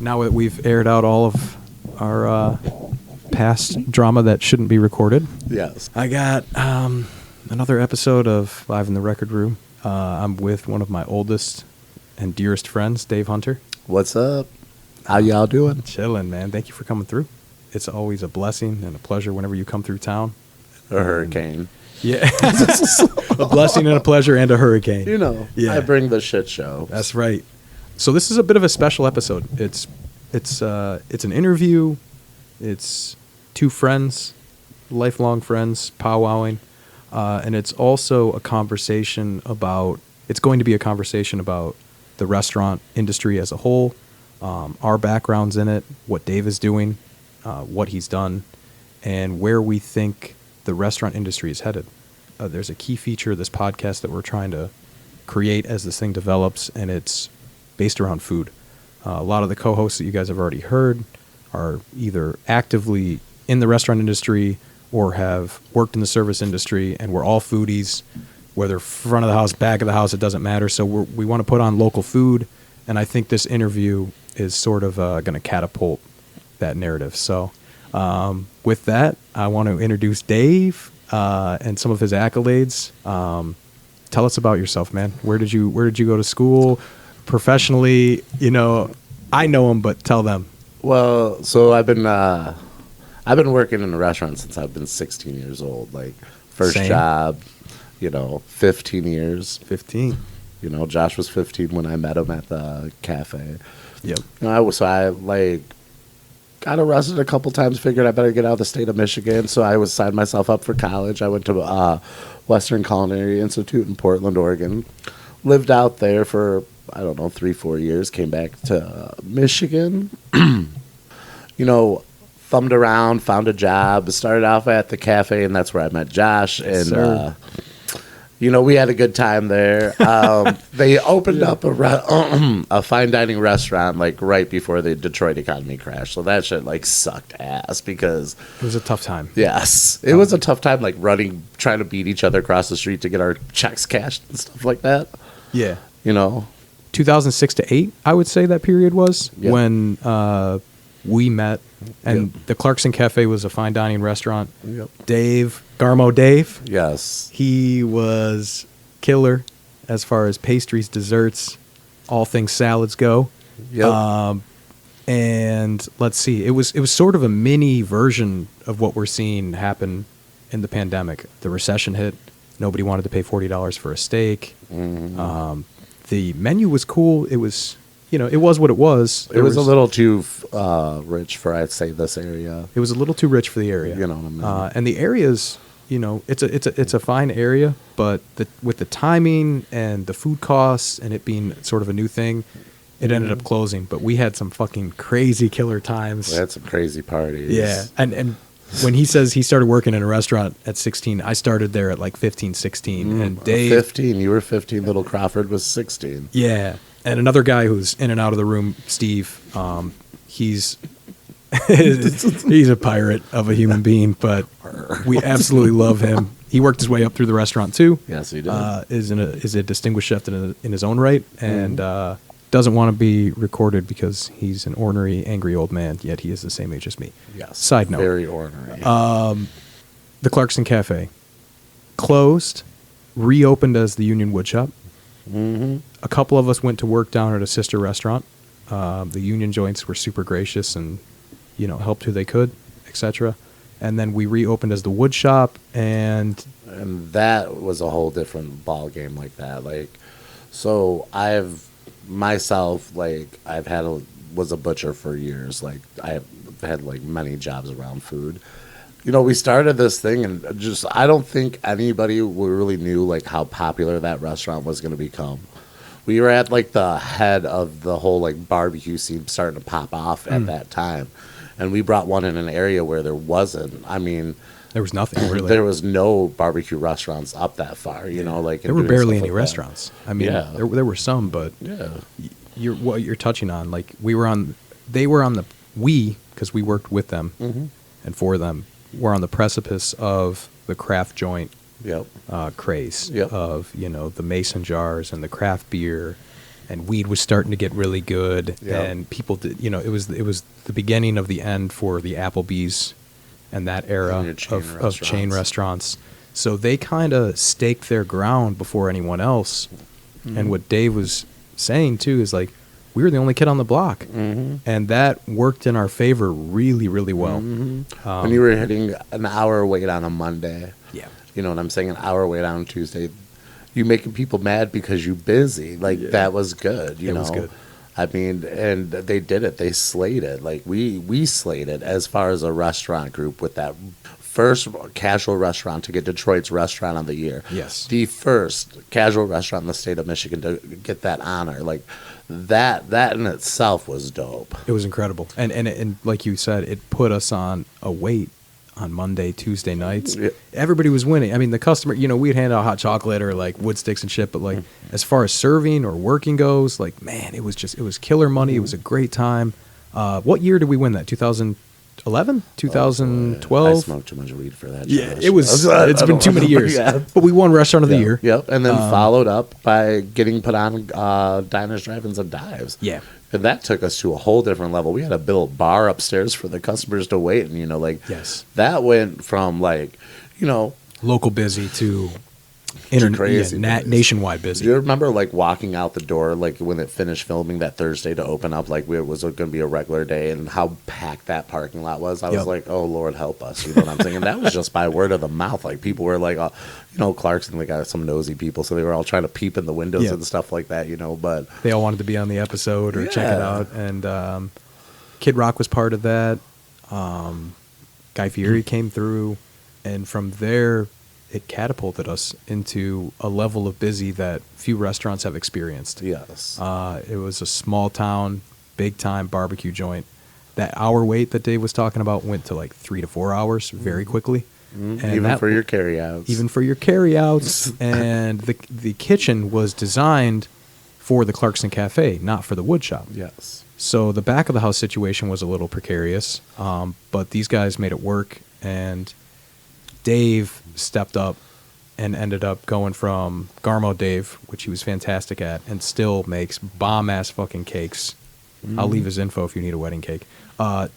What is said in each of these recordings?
Now that we've aired out all of our past drama that shouldn't be recorded, Yes. I got another episode of Live in the Record Room. I'm with one of my oldest and dearest friends, Dave Hunter. What's up? How y'all doing? Chilling, man. Thank you for coming through. It's always a blessing and a pleasure whenever you come through town. A hurricane. Yeah. A blessing and a pleasure and a hurricane. You know, Yeah. I bring the shit show. That's right. So this is a bit of a special episode. It's an interview. It's two friends, lifelong friends, powwowing, and it's also a conversation about. It's going to be a conversation about the restaurant industry as a whole, our backgrounds in it, what Dave is doing, what he's done, and where we think the restaurant industry is headed. There's a key feature of this podcast that we're trying to create as this thing develops, and it's based around food. A lot of the co-hosts that you guys have already heard are either actively in the restaurant industry or have worked in the service industry, and we're all foodies, whether front of the house, back of the house, it doesn't matter. So we want to put on local food, and I think this interview is sort of going to catapult that narrative. So with that, I want to introduce Dave and some of his accolades. Tell us about yourself, man. Where did you go to school? Professionally, I know him, but tell them. Well, so I've been working in a restaurant since I've been 16 years old. Like first Same. job, 15 years. 15. Josh was 15 when I met him at the cafe. Yep. I got arrested a couple times. Figured I better get out of the state of Michigan, so I signed myself up for college. I went to Western Culinary Institute in Portland, Oregon. Lived out there for 3-4 years. Came back to Michigan. Thumbed around, found a job. Started off at the cafe, and that's where I met Josh. Yes, And we had a good time there. They opened up a fine dining restaurant right before the Detroit economy crashed. So that shit sucked ass because It was a tough time. yes, it was a tough time running, trying to beat each other across the street to get our checks cashed and stuff like that. Yeah. 2006 to 8, I would say that period was Yep. when we met, and Yep. the Clarkson Cafe was a fine dining restaurant. Yep. Garmo Dave, Yes. he was killer as far as pastries, desserts, all things salads go. Yep. And let's see, it was sort of a mini version of what we're seeing happen in the pandemic. The recession hit. Nobody wanted to pay $40 for a steak. Mm-hmm. The menu was cool. It was, it was what it was. It was a little too rich for, I'd say, this area. It was a little too rich for the area. You know what I mean? And the area's, it's a fine area, but with the timing and the food costs and it being sort of a new thing, it ended up closing. But we had some fucking crazy killer times. We had some crazy parties. Yeah, and when he says he started working in a restaurant at 16, I started there at 15, 16. And Dave... 15. You were 15. Little Crawford was 16. Yeah. And another guy who's in and out of the room, Steve, he's he's a pirate of a human being, but we absolutely love him. He worked his way up through the restaurant too. Yes, he did. Is a distinguished chef in his own right, and doesn't want to be recorded because he's an ornery, angry old man, yet he is the same age as me. Yes. Side note. Very ornery. The Clarkson Cafe closed, reopened as the Union Woodshop. Mm-hmm. A couple of us went to work down at a sister restaurant. The Union joints were super gracious and, helped who they could, etc. And then we reopened as the Woodshop, and that was a whole different ball game like that. So I've myself, was a butcher for years. I've had many jobs around food. We started this thing, and I don't think anybody really knew how popular that restaurant was going to become. We were at the head of the whole barbecue scene starting to pop off at that time, and we brought one in an area where there wasn't. I mean, there was nothing really. There was no barbecue restaurants up that far. There were barely any restaurants. I mean, Yeah. there were some, but Yeah. what you're touching on, they were on because we worked with them and for them. We're on the precipice of the craft joint Yep. craze Yep. of the mason jars and the craft beer and weed was starting to get really good, Yep. and people did, it was the beginning of the end for the Applebee's and that era And your chain of chain restaurants. restaurants. So they kind of staked their ground before anyone else. And what Dave was saying too is like, we were the only kid on the block, and that worked in our favor really, really well. When you were hitting an hour wait on a Monday, Yeah. you know what I'm saying, an hour wait on Tuesday, you making people mad because you busy. Like, that was good, you It know? was good. I mean, and they did it. They slayed it. Like, we slayed it as far as a restaurant group with that first casual restaurant to get Detroit's Restaurant of the Year. Yes. The first casual restaurant in the state of Michigan to get that honor. Like, that in itself was dope. It was incredible. And like you said, it put us on a wait on Monday, Tuesday nights. Yeah. Everybody was winning. I mean, the customer, we'd hand out hot chocolate or like wood sticks and shit, but like as far as serving or working goes, like, man, it was killer money. It was a great time. What year did we win that? 2011? I 2012? smoked too much weed for that. Yeah, Josh. it was. I It's been don't too many remember. years. Yeah. But we won Restaurant of the Year. Yep, and then followed up by getting put on Diners, Drive-Ins, and Dives. Yeah. And that took us to a whole different level. We had to build a bar upstairs for the customers to wait, and Yes. that went from Local busy to crazy busy. nationwide do busy. you remember walking out the door when it finished filming that Thursday to open up it was going to be a regular day, and how packed that parking lot was? I was Yep. like, oh Lord help us, you know what I'm saying? And that was just by word of the mouth. Like, people were like, Clarkson, they got some nosy people, so they were all trying to peep in the windows Yeah. and stuff like that, but They all wanted to be on the episode or check it Yeah. out. And Kid Rock was part of that. Guy Fieri came through. And from there, it catapulted us into a level of busy that few restaurants have experienced. yes. It was a small town, big time barbecue joint. That hour wait that Dave was talking about went to like 3 to 4 hours very quickly. And Even that- for your carryouts. even for your carryouts. And the kitchen was designed for the Clarkson Cafe, not for the wood shop. Yes. So the back of the house situation was a little precarious, but these guys made it work, and Dave stepped up and ended up going from Garmo Dave, which he was fantastic at, and still makes bomb-ass fucking cakes. I'll leave his info if you need a wedding cake,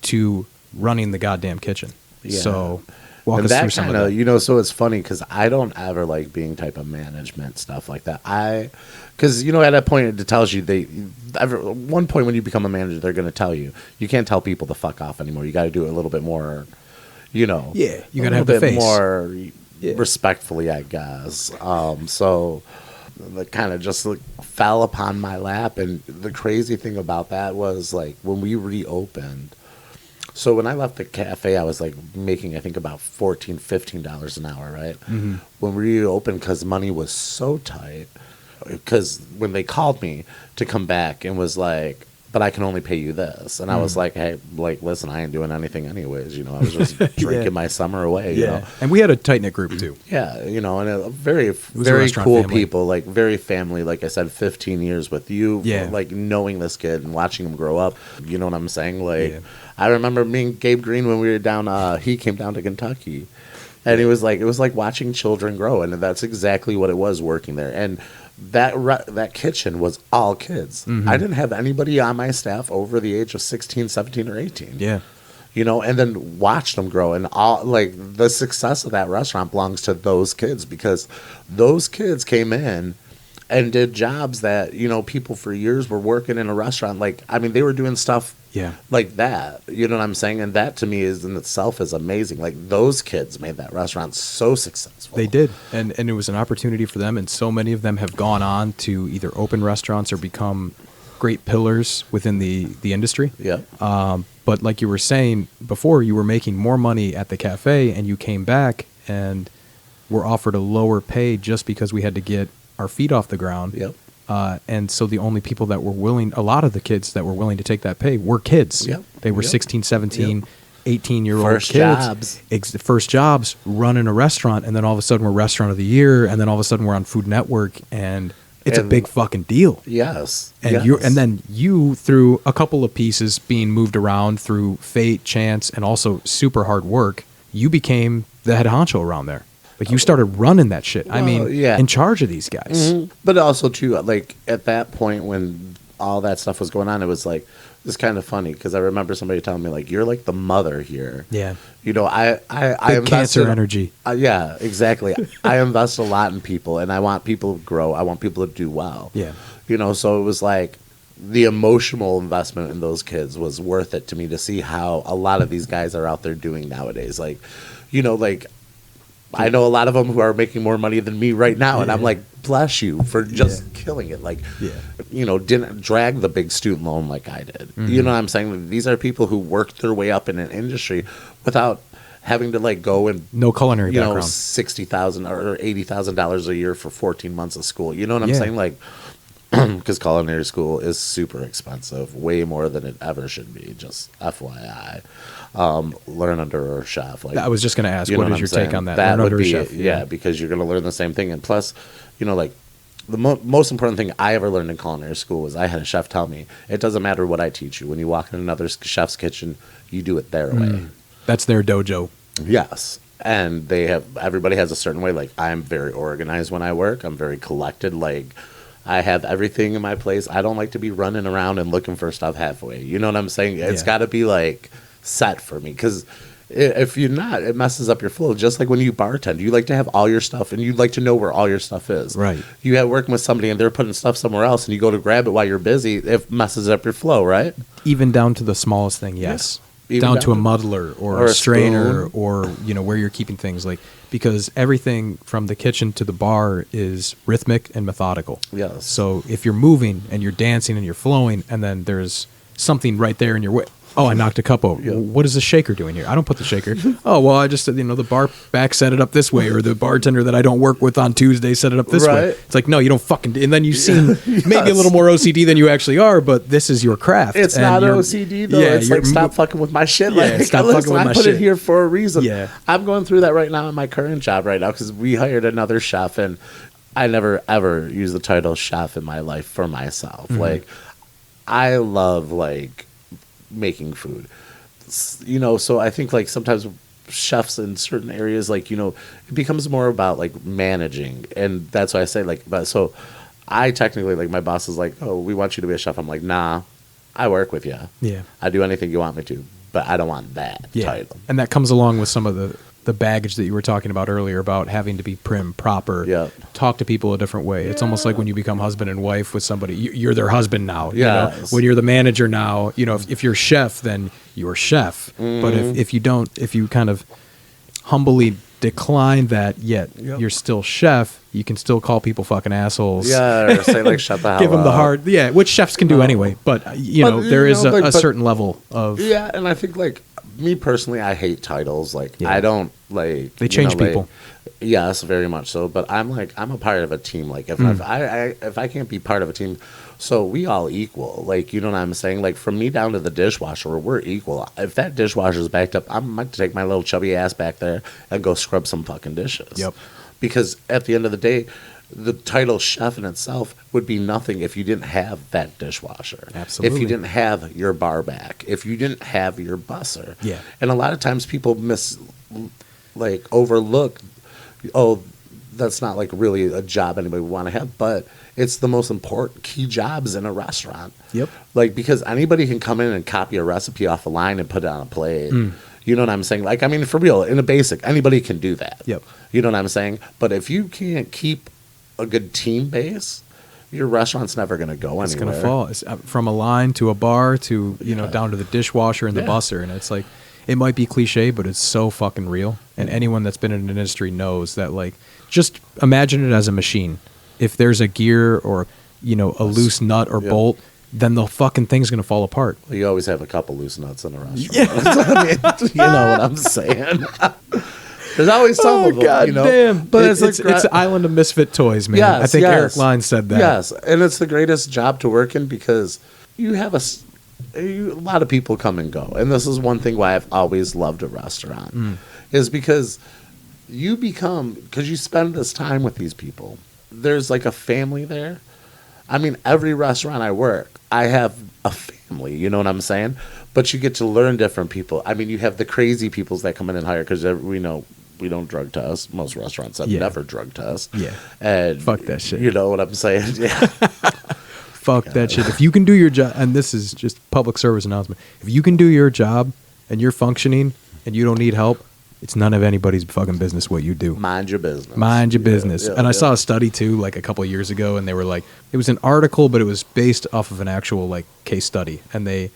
to running the goddamn kitchen. Yeah. So walk And us through that some kind of of, that. so it's funny because I don't ever like being type of management stuff like that. Because at that point it tells you one point when you become a manager, they're going to tell you can't tell people to fuck off anymore. You got to do it a little bit more, Yeah, you a gotta little have the bit face. more Yeah. respectfully, I guess. So that kind of just fell upon my lap, and the crazy thing about that was when we reopened. So when I left the cafe, I was making, I think, about $14-15 an hour, right? Mm-hmm. When we reopened, because money was so tight, because when they called me to come back and was like, but I can only pay you this. And I was like, hey, listen, I ain't doing anything anyways. I was just drinking my summer away, you know? And we had a tight-knit group, too. Yeah, and a very, was a very restaurant cool family. people, very family. Like I said, 15 years with you, Yeah. knowing this kid and watching him grow up. You know what I'm saying? Yeah. I remember me and Gabe Green when we were down. He came down to Kentucky, and it was like watching children grow, and that's exactly what it was working there. And that kitchen was all kids. Mm-hmm. I didn't have anybody on my staff over the age of 16, 17, or 18. Yeah. And then watch them grow, and all the success of that restaurant belongs to those kids, because those kids came in and did jobs that people for years were working in a restaurant. They were doing stuff like that. You know what I'm saying? And that to me is in itself is amazing. Those kids made that restaurant so successful. They did, and it was an opportunity for them, and so many of them have gone on to either open restaurants or become great pillars within the industry. Yeah. But like you were saying before, you were making more money at the cafe, and you came back and were offered a lower pay just because we had to get our feet off the ground. Yep. And so the only people that were willing, a lot of the kids that were willing to take that pay were kids. Yep. They were Yep. 16, 17, 18-year-old First kids. jobs. First jobs, running a restaurant, and then all of a sudden we're Restaurant of the Year, and then all of a sudden we're on Food Network, and it's a And- big fucking deal. Yes. And yes. then you, through a couple of pieces being moved around through fate, chance, and also super hard work, you became the head honcho around there. Like, you started running that shit. I Well, mean, yeah. in charge of these guys. But also too, like at that point when all that stuff was going on, it was like it's kind of funny because I remember somebody telling me like, "You're like the mother here." Yeah. You know, I Big cancer invested, energy. yeah, exactly. I invest a lot in people, and I want people to grow. I want people to do well. Yeah. You know, so it was like the emotional investment in those kids was worth it to me to see how a lot of these guys are out there doing nowadays. Like, you know, like I know a lot of them who are making more money than me right now, and I'm Yeah. like, bless you for just Yeah. killing it. Like, Yeah. you know, didn't drag the big student loan like I did. Mm-hmm. You know what I'm saying? These are people who worked their way up in an industry without having to like go and No culinary you know background. $60,000 or $80,000 a year for 14 months of school. You know what I'm Yeah. saying? Like, because culinary school is super expensive, way more than it ever should be. Just FYI, learn under a chef. Like I was just going to ask, you know what is I'm your saying? take on that? That Learn would under a be chef. yeah, because you're going to learn the same thing. And plus, you know, like the most important thing I ever learned in culinary school was I had a chef tell me, it doesn't matter what I teach you. When you walk in another chef's kitchen, you do it their way. That's their dojo. Yes. And everybody has a certain way. Like, I'm very organized when I work. I'm very collected. Like, I have everything in my place. I don't like to be running around and looking for stuff halfway. You know what I'm saying? It's Yeah. got to be like set for me. Because if you're not, it messes up your flow. Just like when you bartend, you like to have all your stuff and you like to know where all your stuff is. Right. You have working with somebody and they're putting stuff somewhere else and you go to grab it while you're busy. It messes up your flow, right? Even down to the smallest thing, yes. Even Down down to a to- muddler or or a a strainer spoon. or, you know, where you're keeping things. Like, because everything from the kitchen to the bar is rhythmic and methodical. Yes. So if you're moving and you're dancing and you're flowing and then there's something right there in your way. Oh, I knocked a cup over. Yeah. Well, what is the shaker doing here? I don't put the shaker. Oh, well, I just said, you know, the bar back set it up this way, or the bartender that I don't work with on Tuesday set it up this way. Right. It's like, no, you don't fucking. And then you seem maybe a Yes. little more OCD than you actually are, but this is your craft. It's and not you're- OCD though. Yeah, it's you're like stop fucking with my shit. Yeah, Like, stop listen, fucking with I my put shit. it here for a reason. Yeah. I'm going through that right now in my current job right now because we hired another chef, and I never ever use the title chef in my life for myself. Mm-hmm. Like, I love like making food. You know, so I think like sometimes chefs in certain areas, like, you know, it becomes more about like managing, and that's why I say like, but so I technically, like, my boss is like, oh, we want you to be a chef. I'm like, nah, I work with you. Yeah. I do anything you want me to, but I don't want that Yeah. title. And that comes along with some of the baggage that you were talking about earlier about having to be prim, proper, Yeah. talk to people a different way. It's almost like when you become husband and wife with somebody, you're their husband now. You know? Yes. When you're the manager now, you know, if you're chef, then you're chef. But Mm-hmm. if you don't, if you kind of humbly decline that, yet Yep. you're still chef, you can still call people fucking assholes. Yeah, or say like, shut the hell Give them the up. hard, yeah, which chefs can do anyway. But, you But, know, you there is know, like, a but- certain level of. Yeah, and I think like me personally, I hate titles. Like, Yeah. I don't like They you change know, like- people. Yes, very much so. But I'm like, I'm a part of a team. Like, if if I can't be part of a team, so we all equal. Like, you know what I'm saying? Like, from me down to the dishwasher, we're equal. If that dishwasher's backed up, I might take my little chubby ass back there and go scrub some fucking dishes. Yep. Because at the end of the day, the title chef in itself would be nothing if you didn't have that dishwasher. If Absolutely. you didn't have your bar back. If you didn't have your busser. Yeah. And a lot of times people overlook, oh, that's not like really a job anybody would want to have, but it's the most important key jobs in a restaurant. Yep. Like, because anybody can come in and copy a recipe off a line and put it on a plate. You know what I'm saying? Like, I mean, for real, in a basic, anybody can do that. Yep. You know what I'm saying? But if you can't keep a good team base, your restaurant's never going to go anywhere. It's going to fall. It's from a line to a bar to, you know, Yeah. down to the dishwasher and the Yeah. busser. And it's like, it might be cliche, but it's so fucking real. And anyone that's been in an industry knows that, like, just imagine it as a machine. If there's a gear or, you know, a loose nut or Yeah. bolt, then the fucking thing's going to fall apart. Well, you always have a couple loose nuts in a restaurant. I mean, you know what I'm saying? There's always some of them, you know. But it's it's like an island of misfit toys, man. Yes, I think yes. Eric Line said that. Yes, and it's the greatest job to work in because you have a lot of people come and go, and this is one thing why I've always loved a restaurant, is because because you spend this time with these people. There's like a family there. I mean, every restaurant I work, I have a family. You know what I'm saying? But you get to learn different people. I mean, you have the crazy peoples that come in and hire because we know we don't drug test. Most restaurants have Yeah. never drug test. Yeah. And Fuck that shit. You know what I'm saying? Yeah. Fuck that shit. If you can do your job, and this is just public service announcement, if you can do your job and you're functioning and you don't need help, it's none of anybody's fucking business what you do. Mind your business. Mind your business. Yeah, And I yeah. saw a study too, like a couple of years ago, and they were like, it was an article, but it was based off of an actual like case study, and they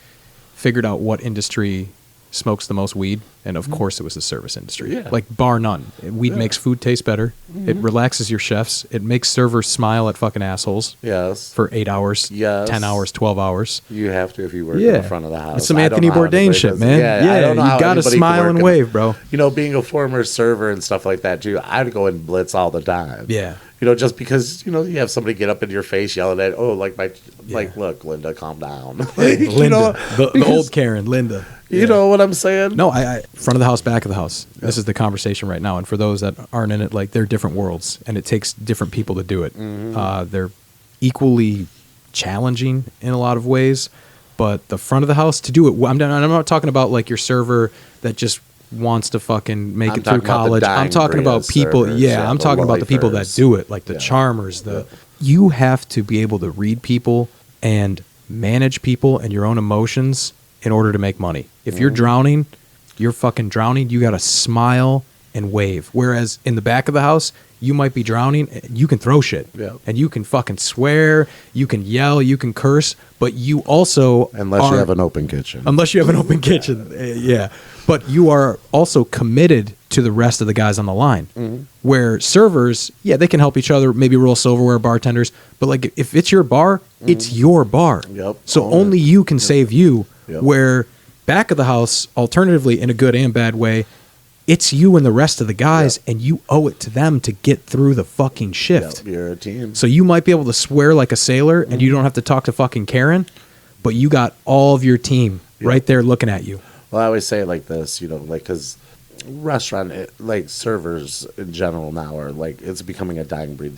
figured out what industry smokes the most weed, and of course it was the service industry. Yeah. Like bar none. Weed makes food taste better. It relaxes your chefs. It makes servers smile at fucking assholes Yes. for 8 hours, Yes. 10 hours, 12 hours. You have to if you work in the front of the house. It's some I don't Anthony know how Bourdain anybody shit, does- man. Yeah, I don't know you how gotta anybody can smile work and in- wave, bro. You know, being a former server and stuff like that too, I'd go and blitz all the time. Yeah. You know, just because, you know, you have somebody get up in your face yelling at, oh, like look, Linda, calm down. Linda, You know, the because- old Karen, Linda. You know what I'm saying? No, I front of the house, back of the house. This is the conversation right now. And for those that aren't in it, like they're different worlds, and it takes different people to do it. They're equally challenging in a lot of ways, but the front of the house to do it. I'm not talking about like your server that just wants to fucking make I'm it through talking about the college. dying I'm talking breed about of people. servers, Yeah, I'm the talking about the people that lifers. do it, like the Yeah. charmers. You have to be able to read people and manage people and your own emotions in order to make money. If you're drowning, you're fucking drowning. You got to smile and wave. Whereas in the back of the house, you might be drowning. You can throw shit. Yeah. And you can fucking swear. You can yell. You can curse. But you also Unless you have an open kitchen. Unless you have an open kitchen. Yeah. But you are also committed to the rest of the guys on the line. Where servers, yeah, they can help each other, maybe roll silverware, bartenders. But like if it's your bar, it's your bar. Yep. So Own only it. you can save you. Yep. Where back of the house, alternatively, in a good and bad way, it's you and the rest of the guys, and you owe it to them to get through the fucking shift. Yep, you're a team. So you might be able to swear like a sailor, and you don't have to talk to fucking Karen, but you got all of your team right there looking at you. Well, I always say it like this, you know, like, because like servers in general now are like, it's becoming a dying breed.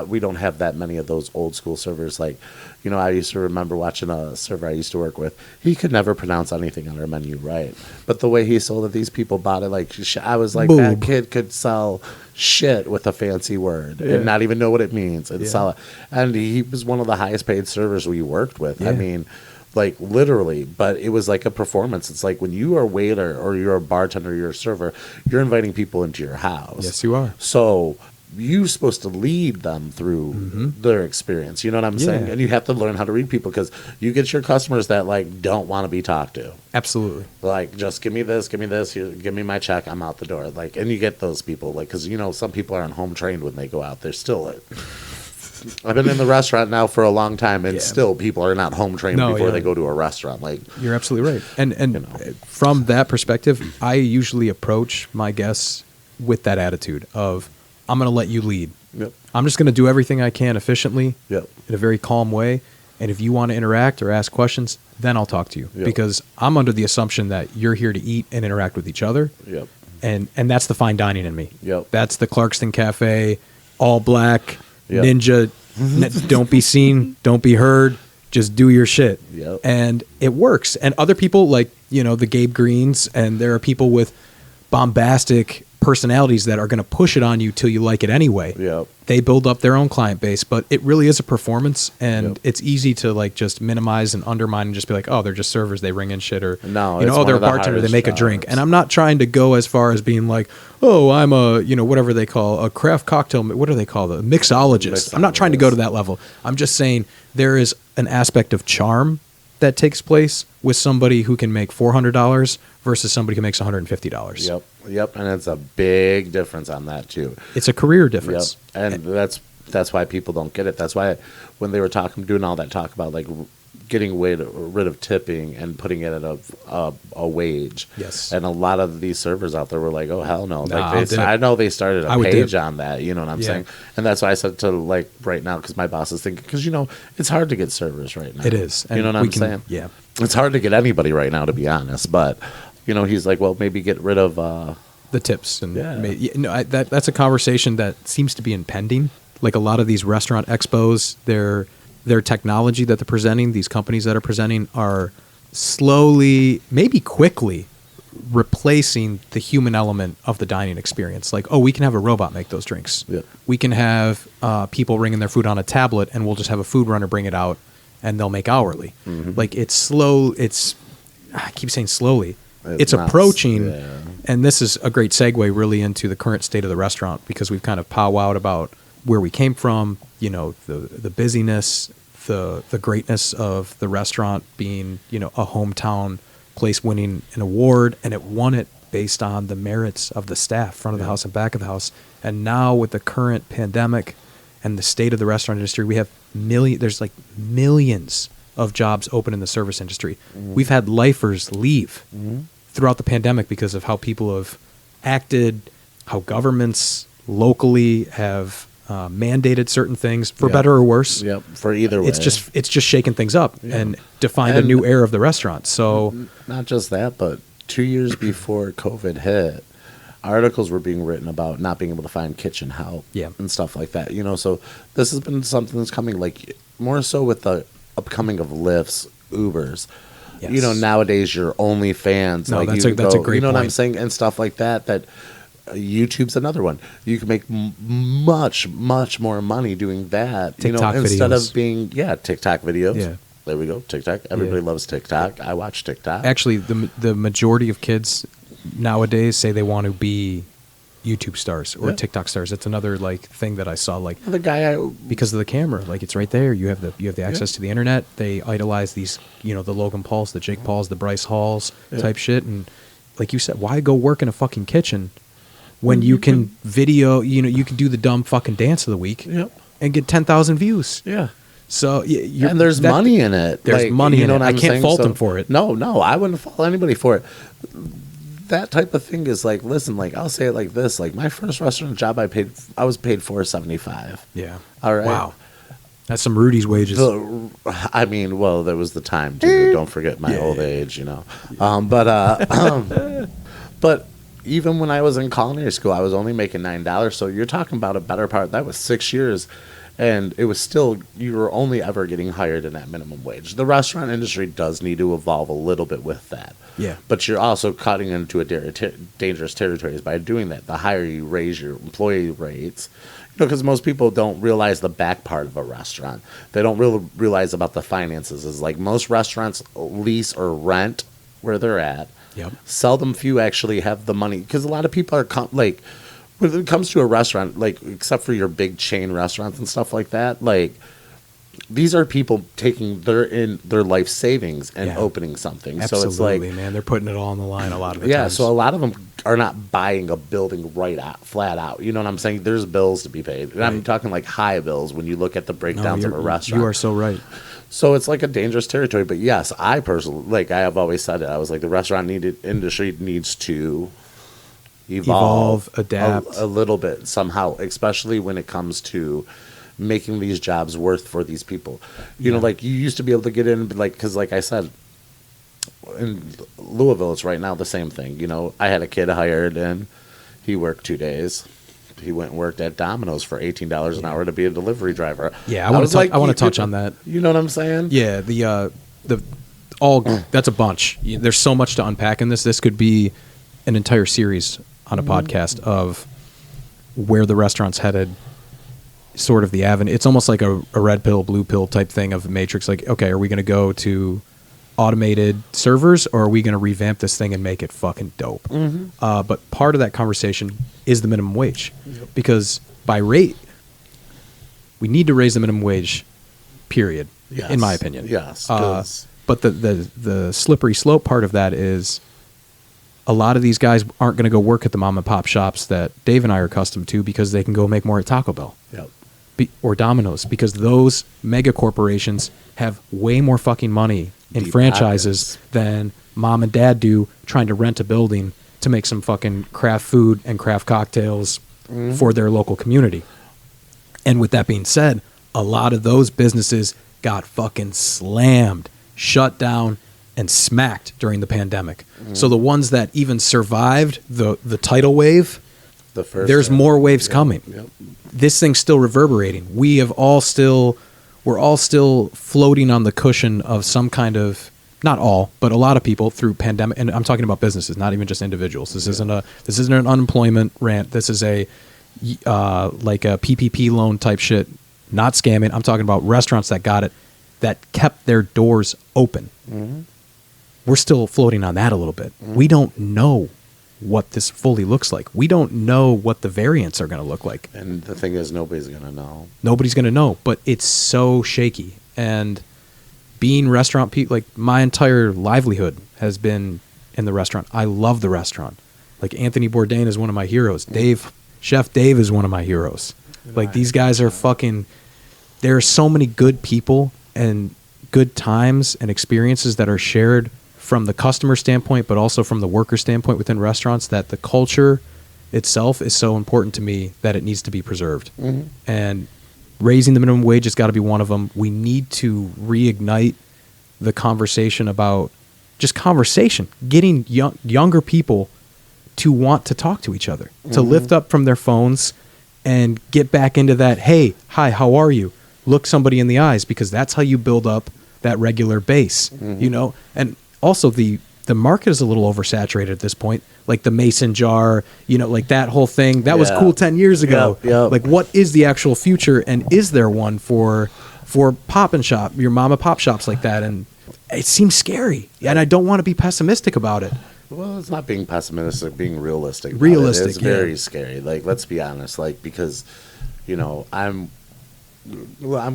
We don't have that many of those old school servers. Like, you know, I used to remember watching a server I used to work with. He could never pronounce anything on our menu right. But the way he sold it, these people bought it like, I was like, that Boob. kid could sell shit with a fancy word and not even know what it means and sell it. And he was one of the highest paid servers we worked with. I mean, like literally, but it was like a performance. It's like when you are a waiter or you're a bartender, or you're a server, you're inviting people into your house. Yes, you are. So you're supposed to lead them through their experience. You know what I'm saying? And you have to learn how to read people, because you get your customers that like don't want to be talked to. Absolutely. Like, just give me this, here, give me my check, I'm out the door. Like, and you get those people, like, because you know some people aren't home trained when they go out. They're still like, I've been in the restaurant now for a long time, and still people are not home trained before they go to a restaurant. Like, you're absolutely right. And from that perspective, I usually approach my guests with that attitude of, I'm going to let you lead. Yep. I'm just going to do everything I can efficiently Yep. in a very calm way. And if you want to interact or ask questions, then I'll talk to you. Yep. Because I'm under the assumption that you're here to eat and interact with each other. Yep. And that's the fine dining in me. Yep. That's the Clarkston Cafe, all black, Yep. ninja, don't be seen, don't be heard, just do your shit. Yep. And it works. And other people, like, you know, the Gabe Greens, and there are people with bombastic personalities that are going to push it on you till you like it anyway. Yep. They build up their own client base, but it really is a performance, and Yep. it's easy to like just minimize and undermine and just be like, oh, they're just servers, they ring in shit, or No, you know, it's oh, they're a one of the bartender, they hardest make a drink. jobs. And I'm not trying to go as far as being like, oh, I'm a, you know, whatever they call a craft cocktail, what do they call the mixologist? I'm not trying to go to that level. I'm just saying there is an aspect of charm that takes place with somebody who can make $400 versus somebody who makes $150. Yep. Yep. And it's a big difference on that too. It's a career difference. Yep. And that's why people don't get it. That's why when they were doing all that talk about like getting rid of tipping and putting it at a wage. Yes. And a lot of these servers out there were like, oh, hell no. Nah, Like I'll dip. I know they started I a would page dip. on that. You know what I'm Yeah. saying? And that's why I said to like right now, because my boss is thinking, because, you know, it's hard to get servers right now. It is. You know And what we I'm can- saying? yeah. It's hard to get anybody right now, to be honest. But, you know, he's like, well, maybe get rid of The tips. And Yeah. that's a conversation that seems to be impending. Like a lot of these restaurant expos, their technology that they're presenting, these companies that are presenting are slowly, maybe quickly, replacing the human element of the dining experience. Like, oh, we can have a robot make those drinks. Yeah. We can have people bringing their food on a tablet, and we'll just have a food runner bring it out, and they'll make hourly. Like, it's slow. I keep saying slowly. It's approaching, and this is a great segue really into the current state of the restaurant, because we've kind of powwowed about where we came from, you know, the busyness, the greatness of the restaurant being, you know, a hometown place winning an award, and it won it based on the merits of the staff, front of the house and back of the house. And now with the current pandemic and the state of the restaurant industry, we have there's like millions of jobs open in the service industry. We've had lifers leave throughout the pandemic because of how people have acted, how governments locally have mandated certain things for better or worse. Yep, for either way. It's just shaking things up and defined a new era of the restaurant. So not just that, but 2 years before COVID hit, articles were being written about not being able to find kitchen help and stuff like that. You know, so this has been something that's coming, like more so with the upcoming of Lyfts, Ubers. Yes. You know, nowadays your OnlyFans. No, like that's you a great You know point. what I'm saying? And stuff like that. That YouTube's another one. You can make much more money doing that. TikTok instead videos. of being TikTok videos. Yeah. There we go. TikTok. Everybody loves TikTok. I watch TikTok. actually, the majority of kids nowadays say they want to be YouTube stars or TikTok stars. That's another like thing that I saw, like the guy because of the camera. Like, it's right there. You have the access to the internet. They idolize these, you know, the Logan Pauls, the Jake Pauls, the Bryce Halls type shit. And like you said, why go work in a fucking kitchen when you can video? You know, you can do the dumb fucking dance of the week and get 10,000 views. Yeah. So and there's money in it. There's money in it. I can't fault them for it. No, I wouldn't fault anybody for it. That type of thing is like, listen, like I'll say it like this: like my first restaurant job, I was paid $4.75. Yeah. All right. Wow. That's some Rudy's wages. I mean, well, there was the time too. Don't forget my old age, you know. But even when I was in culinary school, I was only making $9. So you're talking about a better part. That was 6 years. And it was still, you were only ever getting hired in that minimum wage. The restaurant industry does need to evolve a little bit with that. Yeah. But you're also cutting into a dangerous territories by doing that. The higher you raise your employee rates, you know, because most people don't realize the back part of a restaurant. They don't really realize about the finances. It's like most restaurants lease or rent where they're at. Yep. Seldom few actually have the money, because a lot of people are like, when it comes to a restaurant, like, except for your big chain restaurants and stuff like that, like, these are people taking their life savings and opening something. Absolutely, so it's like, man, they're putting it all on the line a lot of the yeah. times. So a lot of them are not buying a building flat out. You know what I'm saying? There's bills to be paid, and I'm talking like high bills when you look at the breakdowns of a restaurant. You are so right. So it's like a dangerous territory. But yes, I personally, like I have always said it, I was like, the restaurant industry needs to evolve, adapt a little bit somehow, especially when it comes to making these jobs worth for these people. You know, like you used to be able to get in, like, because like I said, in Louisville, it's right now the same thing. You know, I had a kid hired and he worked 2 days. He went and worked at Domino's for $18 an hour to be a delivery driver. Yeah, I want to touch on that. You know what I'm saying? Yeah, that's a bunch. There's so much to unpack in this. This could be an entire series on a podcast of where the restaurant's headed, sort of the avenue. It's almost like a red pill, blue pill type thing of Matrix. Like, okay, are we going to go to automated servers, or are we going to revamp this thing and make it fucking dope? But part of that conversation is the minimum wage, because by rate, we need to raise the minimum wage, period, in my opinion. Yes. But the slippery slope part of that is a lot of these guys aren't going to go work at the mom and pop shops that Dave and I are accustomed to, because they can go make more at Taco Bell. Yep. Or Domino's, because those mega corporations have way more fucking money in franchises than mom and dad do trying to rent a building to make some fucking craft food and craft cocktails for their local community. And with that being said, a lot of those businesses got fucking slammed, shut down, and smacked during the pandemic. So the ones that even survived the tidal wave, there's more waves coming. Yep. This thing's still reverberating. We're all still floating on the cushion of some kind of not all, but a lot of people through pandemic, and I'm talking about businesses, not even just individuals. This isn't an unemployment rant. This is a like a PPP loan type shit, not scamming. I'm talking about restaurants that got it, that kept their doors open. Mm-hmm. We're still floating on that a little bit. Mm-hmm. We don't know what this fully looks like. We don't know what the variants are going to look like. And the thing is, nobody's going to know. Nobody's going to know, but it's so shaky. And being restaurant people, like my entire livelihood has been in the restaurant. I love the restaurant. Like Anthony Bourdain is one of my heroes. Chef Dave is one of my heroes. Like these guys are fucking, there are so many good people and good times and experiences that are shared from the customer standpoint, but also from the worker standpoint within restaurants, that the culture itself is so important to me that it needs to be preserved. Mm-hmm. And raising the minimum wage has got to be one of them. We need to reignite the conversation about just conversation, getting younger people to want to talk to each other, to lift up from their phones and get back into that, hey, hi, how are you? Look somebody in the eyes, because that's how you build up that regular base, you know? And also the market is a little oversaturated at this point. Like the mason jar, you know, like that whole thing. That was cool 10 years ago. Yep. Like what is the actual future, and is there one for pop and shop, your mom and pop shops like that? And it seems scary. And I don't want to be pessimistic about it. Well, it's not being pessimistic, being realistic. Realistic, it's very scary. Like, let's be honest. Like, because, you know, I'm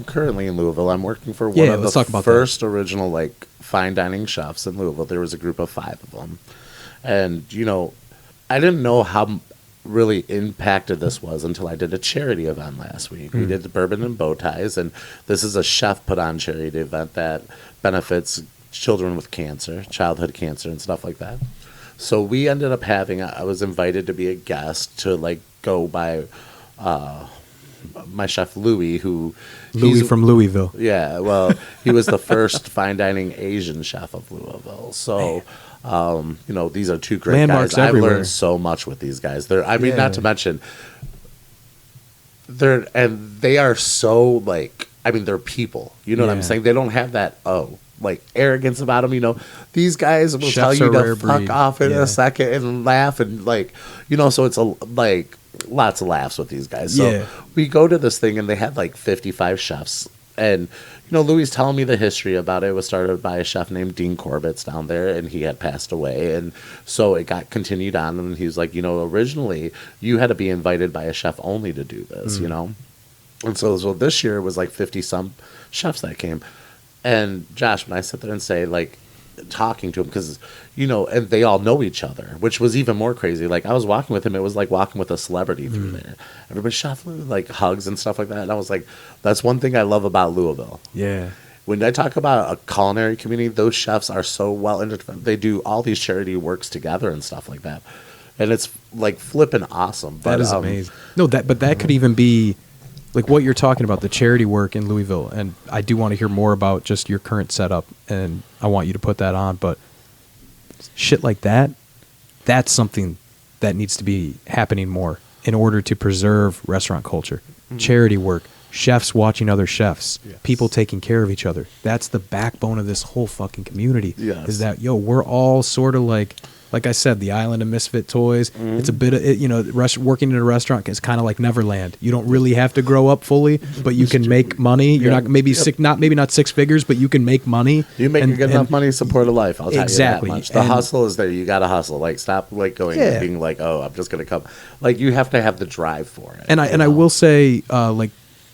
currently in Louisville. I'm working for one of the first original, like, fine dining chefs in Louisville. There was a group of 5 of them. And, you know, I didn't know how really impacted this was until I did a charity event last week. We did the Bourbon and Bow Ties, and this is a chef put on charity event that benefits children with cancer, childhood cancer and stuff like that. So we ended up having, I was invited to be a guest to like go by my chef Louis, Louis from Louisville. Yeah, well, he was the first fine dining Asian chef of Louisville. So, you know, these are 2 great landmarks guys. Everywhere. I've learned so much with these guys. Not to mention, they are so like, I mean, they're people. You know what I'm saying? They don't have that like arrogance about them. You know, these guys will tell you to fuck off in a second and laugh and like, you know. So it's like lots of laughs with these guys. So we go to this thing and they had like 55 chefs, and you know, Louis telling me the history about it. It was started by a chef named Dean Corbett down there, and he had passed away, and so it got continued on. And he was like, you know, originally you had to be invited by a chef only to do this, you know. And so this year it was like 50 some chefs that came. And Josh, when I sit there and say, like, talking to him, because, you know, and they all know each other, which was even more crazy. Like, I was walking with him, it was like walking with a celebrity through there. Everybody chef like hugs and stuff like that. And I was like, that's one thing I love about Louisville. Yeah. When I talk about a culinary community, those chefs are so well intertwined. They do all these charity works together and stuff like that. And it's like flipping awesome. That is amazing. No, but that could even be like what you're talking about, the charity work in Louisville. And I do want to hear more about just your current setup, and I want you to put that on. But shit like that, that's something that needs to be happening more in order to preserve restaurant culture. Charity work, chefs watching other chefs, people taking care of each other. That's the backbone of this whole fucking community. Is that, we're all sort of like I said, the island of misfit toys. It's a bit of, you know, working in a restaurant is kind of like Neverland. You don't really have to grow up fully, but you can make money. You're not maybe not 6 figures, but you can make money. You make good enough money to support a life. I'll tell you that much. The hustle is there. You got to hustle. Like, stop like going and being like, oh, I'm just gonna come. Like, you have to have the drive for it. And I will say, like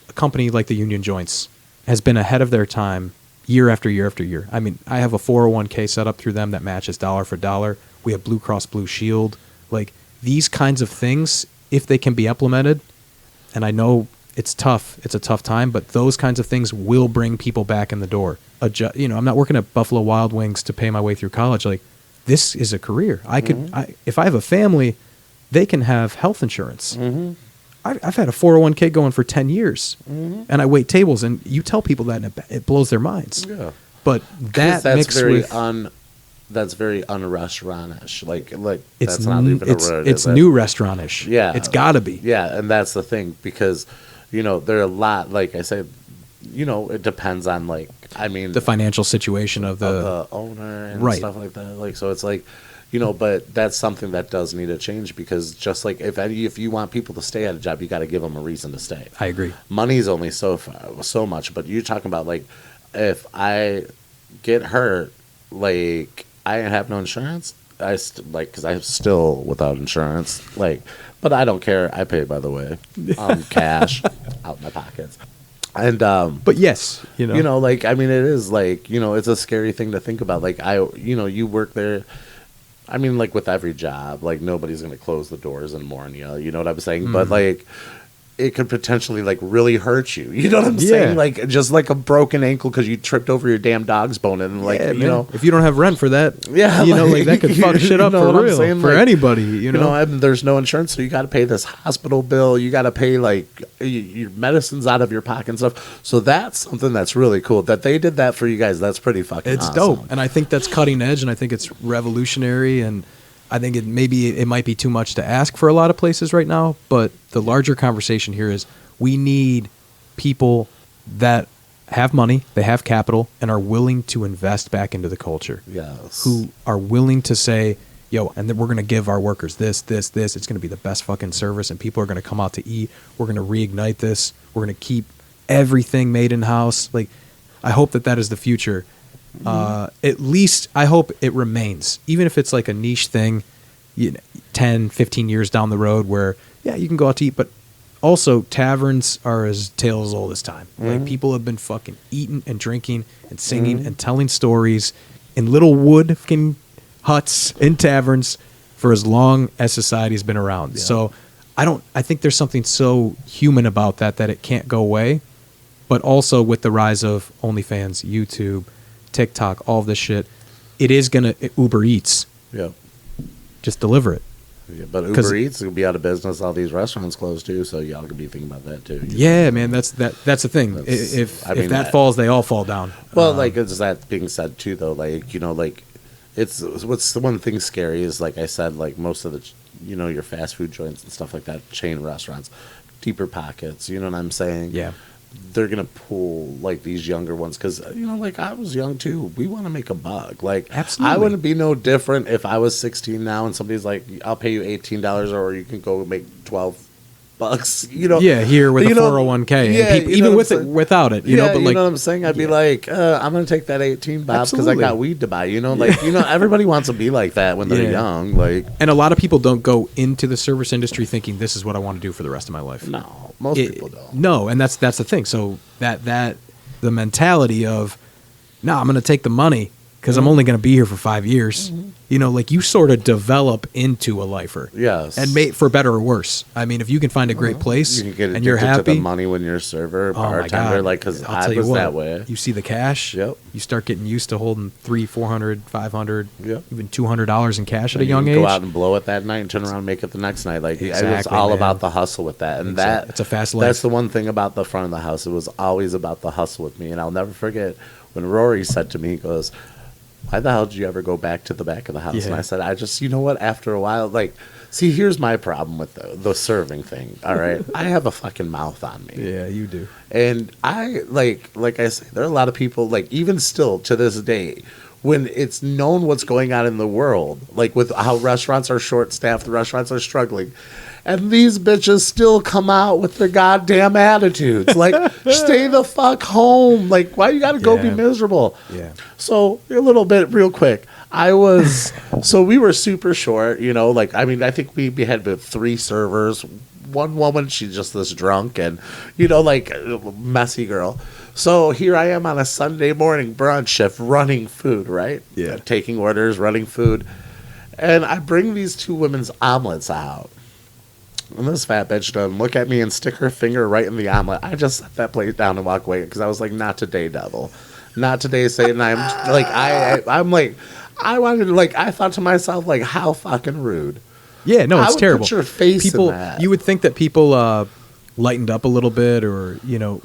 a company like the Union Joints has been ahead of their time year after year after year. I mean, I have a 401k set up through them that matches dollar for dollar. We have Blue Cross Blue Shield. Like, these kinds of things, if they can be implemented, and I know it's tough, it's a tough time, but those kinds of things will bring people back in the door. You know, I'm not working at Buffalo Wild Wings to pay my way through college. Like, this is a career. I could, if I have a family, they can have health insurance. I've had a 401k going for 10 years, and I wait tables, and you tell people that, and it blows their minds. Yeah. But that's mixed that's very un-restaurantish. Like it's that's not even a word. It's new restaurantish. Yeah, it's got to be. Yeah, and that's the thing, because, you know, there are a lot. Like I said, it depends on like, I mean, The financial situation of the owner and Right. stuff like that. Like, so it's like, but that's something that does need to change, because just like if you want people to stay at a job, you got to give them a reason to stay. I agree. Money's only so much, but you're talking about like, if I get hurt, like I have no insurance, because I'm still without insurance, like, but I don't care. I pay, by the way, cash out my pockets. And But yes, like, I mean, it is like, it's a scary thing to think about. Like, you work there. I mean, like with every job, like nobody's going to close the doors and mourn you. You know what I'm saying? But like, it could potentially like really hurt you. You know what I'm saying? Like just like a broken ankle because you tripped over your damn dog's bone, and like, if you don't have rent for that, yeah, like that could fuck shit up for real for like, anybody. And there's no insurance, so you got to pay this hospital bill. You got to pay like your medicines out of your pocket and stuff. So that's something that's really cool that they did that for you guys. That's pretty fucking. It's awesome. dope, and I think that's cutting edge, and I think it's revolutionary, and I think it might be too much to ask for a lot of places right now. But the larger conversation here is we need people that have money, they have capital, and are willing to invest back into the culture. Yes. Who are willing to say, yo, and then we're going to give our workers this. It's going to be the best fucking service, and people are going to come out to eat. We're going to reignite this. We're going to keep everything made in-house. Like, I hope that is the future. At least I hope it remains, even if it's like a niche thing, 10, 15 years down the road where, yeah, you can go out to eat, but also taverns are as tales as old as time. Like, people have been fucking eating and drinking and singing and telling stories in little wood fucking huts in taverns for as long as society's been around. Yeah. So I think there's something so human about that it can't go away. But also with the rise of OnlyFans, YouTube, TikTok, all of this shit, it is gonna Uber Eats. Yeah. Just deliver it. Yeah, but Uber Eats will be out of business. All these restaurants closed too, so y'all could be thinking about that too. Yeah, man, that's the thing. If that falls, they all fall down. Well, like, it's that being said too, though, like, like, it's what's the one thing scary is, like I said, like most of the your fast food joints and stuff like that, chain restaurants, deeper pockets. You know what I'm saying? Yeah. They're gonna pull like these younger ones because like I was young too. We want to make a buck. Like, absolutely, I wouldn't be no different if I was 16 now and somebody's like, "I'll pay you $18 or you can go make $12." Yeah, here with a 401k. Yeah, and even with it, without it, but like, you know what I'm saying? I'd be like, I'm gonna take that 18, Bob, because I got weed to buy. Like, everybody wants to be like that when they're young. Like, and a lot of people don't go into the service industry thinking this is what I want to do for the rest of my life. No, most people don't. No, and that's the thing. So that the mentality of, no, I'm gonna take the money because I'm only gonna be here for 5 years. Like, you sort of develop into a lifer. Yes. And for better or worse. I mean, if you can find a great place you can get and you're happy. To the money when you're a server, bartender, like, because I was that way. You see the cash. Yep. You start getting used to holding $300, $400, $500, yep, even $200 in cash at a young age. Go out and blow it that night and turn around and make it the next night. Like, it was all about the hustle with that. And it's a fast life. That's the one thing about the front of the house. It was always about the hustle with me. And I'll never forget when Rory said to me, he goes, "Why the hell did you ever go back to the back of the house?" And I said, I just, what, after a while, like, see, here's my problem with the serving thing, all right? I have a fucking mouth on me. Yeah, you do. And I, like I say, there are a lot of people, like, even still to this day, when it's known what's going on in the world, like with how restaurants are short-staffed, the restaurants are struggling, and these bitches still come out with their goddamn attitudes. Like, stay the fuck home. Like, why you gotta go be miserable? Yeah. So, a little bit, real quick. So we were super short, like, I mean, I think we had about 3 servers. One woman, she's just this drunk and, like, a messy girl. So here I am on a Sunday morning brunch shift running food, right? Yeah. Taking orders, running food. And I bring these 2 women's omelets out. And this fat bitch doesn't look at me and stick her finger right in the omelet. I just set that plate down and walk away because I was like, not today, devil. Not today, Satan. I'm like, I'm like, I wanted to, like, I thought to myself, like, how fucking rude. Yeah, no, it's terrible. Put your face in that. You would think that people lightened up a little bit or,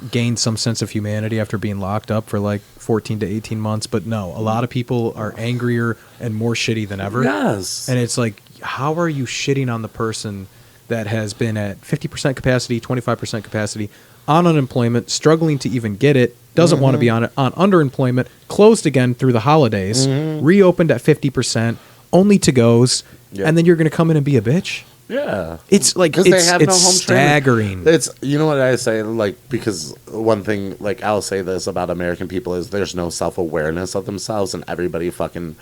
gained some sense of humanity after being locked up for like 14 to 18 months. But no, a lot of people are angrier and more shitty than ever. Yes. And it's like, how are you shitting on the person that has been at 50% capacity, 25% capacity, on unemployment, struggling to even get it, doesn't want to be on it, on underemployment, closed again through the holidays, reopened at 50%, only to goes, and then you're going to come in and be a bitch? Yeah. It's like, because they have no home staggering. training. It's, you know what I say, like, because one thing, like, I'll say this about American people is there's no self-awareness of themselves, and everybody fucking,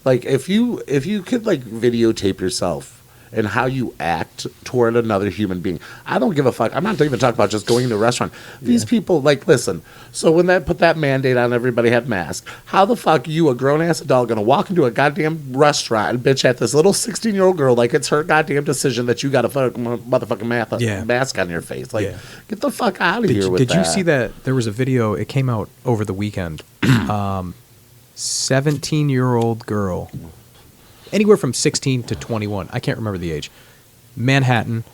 like, if you could, like, videotape yourself and how you act toward another human being, I don't give a fuck. I'm not even talking about just going to a restaurant. These people, like, listen, so when they put that mandate on everybody have masks, how the fuck you, a grown-ass adult, gonna walk into a goddamn restaurant and bitch at this little 16-year-old girl like it's her goddamn decision that you got a motherfucking mask on your face? Like, get the fuck out of here with that. Did you see that? There was a video, it came out over the weekend. 17-year-old girl, anywhere from 16 to 21. I can't remember the age. Manhattan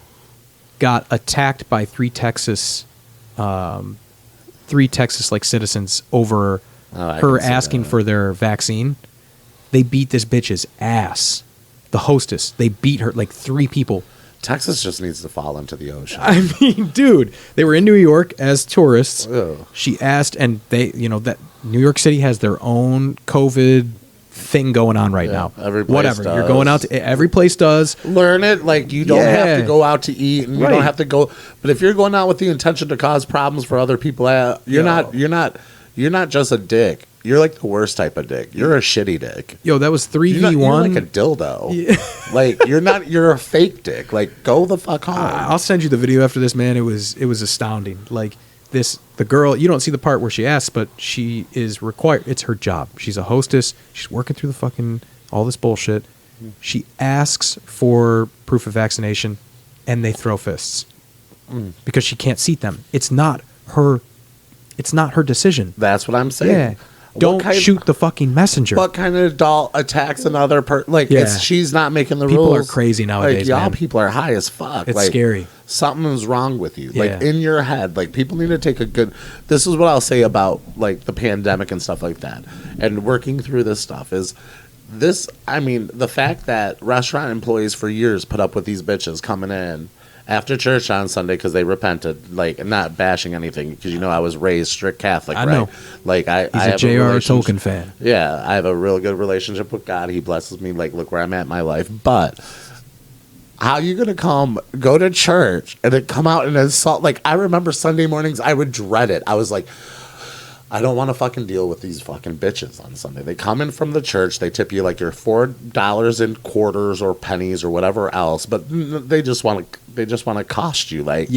got attacked by three Texas like citizens over her asking for their vaccine. They beat this bitch's ass. The hostess. They beat her, like 3 people. Texas just needs to fall into the ocean. I mean, dude, they were in New York as tourists. Ugh. She asked, and they, that New York City has their own COVID thing going on right now. Every place Whatever. does. You're going out to, every place does. Learn it. Like, you don't have to go out to eat, and you don't have to go. But if you're going out with the intention to cause problems for other people, you're not just a dick. You're like the worst type of dick. You're a shitty dick. Yo, that was 3v1. You're like a dildo. Yeah. Like, you're a fake dick. Like, go the fuck home. I'll send you the video after this, man. It was astounding. Like, the girl, you don't see the part where she asks, but she is required. It's her job. She's a hostess. She's working through the fucking, all this bullshit. She asks for proof of vaccination, and they throw fists because she can't seat them. It's not her decision. That's what I'm saying. Yeah. Don't shoot the fucking messenger. What kind of adult attacks another person? Like, she's not making the rules. People are crazy nowadays, like, y'all man. people are high as fuck. It's like, scary. Something's wrong with you. Like, in your head. Like, people need to take a good... This is what I'll say about, like, the pandemic and stuff like that. And working through this stuff is... This, I mean, the fact that restaurant employees for years put up with these bitches coming in after church on Sunday because they repented, like, not bashing anything, because, I was raised strict Catholic, I right? know. Like, He's a J.R. Tolkien fan. Yeah, I have a real good relationship with God. He blesses me. Like, look where I'm at in my life. But how you going to go to church, and then come out and insult? Like, I remember Sunday mornings, I would dread it. I was like, I don't want to fucking deal with these fucking bitches on Sunday. They come in from the church. They tip you like your $4 in quarters or pennies or whatever else, but they just want to cost you. Like,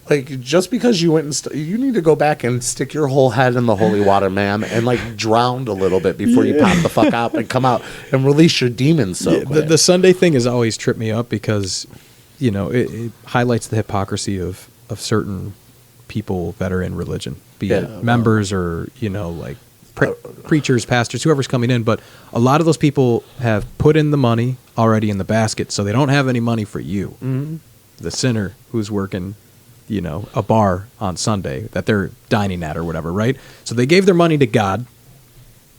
like, just because you went and you need to go back and stick your whole head in the holy water, ma'am, and like drown a little bit before you pop the fuck out and come out and release your demons. The Sunday thing has always tripped me up because, it highlights the hypocrisy of certain people that are in religion, be it members or preachers, pastors, whoever's coming in. But a lot of those people have put in the money already in the basket, so they don't have any money for you, the sinner who's working a bar on Sunday that they're dining at or whatever, right? So they gave their money to God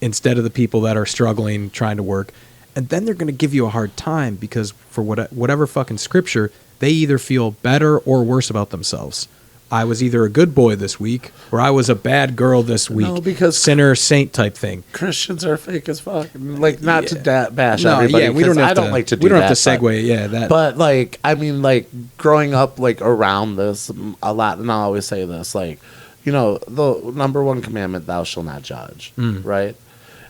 instead of the people that are struggling, trying to work. And then they're going to give you a hard time because for whatever fucking scripture, they either feel better or worse about themselves. I was either a good boy this week or I was a bad girl this week. No, because sinner saint type thing. Christians are fake as fuck. Like, not to bash everybody. We don't have to like to do we don't that, have to segue. That. But like, I mean, like, growing up like around this a lot, and I always say this, like, the number one commandment, thou shalt not judge, right?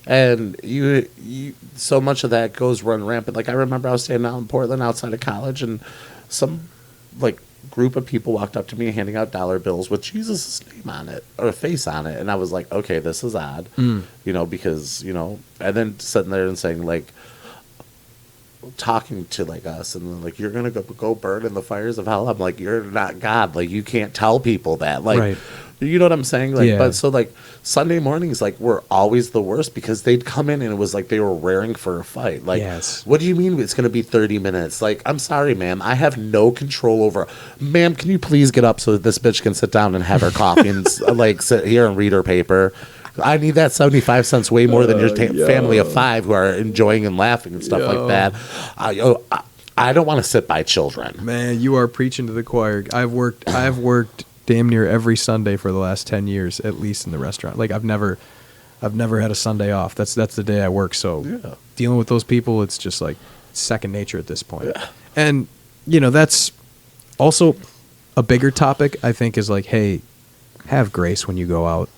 And you so much of that goes run rampant. Like, I remember I was standing out in Portland outside of college, and some like group of people walked up to me handing out dollar bills with Jesus' name on it or a face on it, and I was like, okay, this is odd, because and then sitting there and saying, like, talking to like us, and then like, you're gonna go burn in the fires of hell. I'm like, you're not God. Like, you can't tell people that. Like, right. You know what I'm saying? Like, but so like Sunday mornings, like, were always the worst because they'd come in and it was like they were raring for a fight. Like, what do you mean it's going to be 30 minutes? Like, I'm sorry, ma'am. I have no control over. Ma'am, can you please get up so that this bitch can sit down and have her coffee and like sit here and read her paper? I need that 75 cents way more than your family of 5 who are enjoying and laughing and stuff like that. I don't want to sit by children. Man, you are preaching to the choir. I've worked damn near every Sunday for the last 10 years, at least in the restaurant. Like I've never had a Sunday off. That's the day I work. So dealing with those people, it's just like second nature at this point. Yeah. And that's also a bigger topic, I think, is like, hey, have grace when you go out.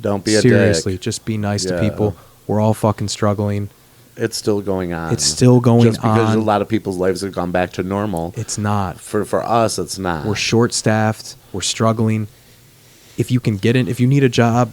Don't be a Seriously, dick. just be nice to Yeah. people. We're all fucking struggling. It's still going on. It's still going Just because on. a lot of people's lives have gone back to normal. It's not. For us, it's not. We're short-staffed. We're struggling. If you can get in, if you need a job,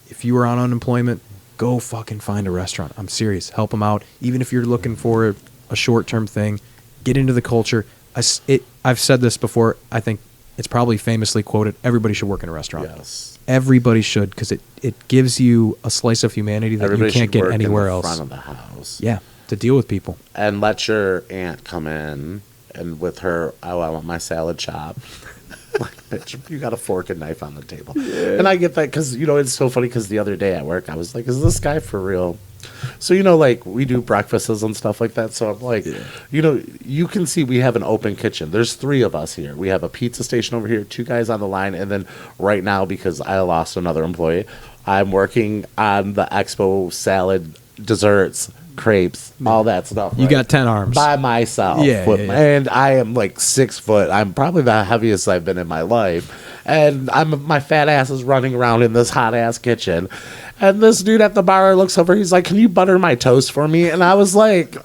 if you are on unemployment, go fucking find a restaurant. I'm serious. Help them out. Even if you're looking for a short-term thing, get into the culture. I've said this before. I think it's probably famously quoted. Everybody should work in a restaurant. Yes. Everybody should, because it gives you a slice of humanity that Everybody you can't should get work anywhere in the else. front of the house. Yeah, to deal with people. And let your aunt come in and with her, oh, I want my salad chopped. Like, bitch, you got a fork and knife on the table. Yeah. And I get that because, it's so funny because the other day at work, I was like, is this guy for real? So, like we do breakfasts and stuff like that. So I'm like, you can see we have an open kitchen. There's 3 of us here. We have a pizza station over here, 2 guys on the line. And then right now, because I lost another employee, I'm working on the expo salad, desserts, crepes, all that stuff. You got 10 arms. By myself. Yeah. And I am like 6 foot. I'm probably the heaviest I've been in my life. And my fat ass is running around in this hot ass kitchen. And this dude at the bar looks over, he's like, can you butter my toast for me? And I was like,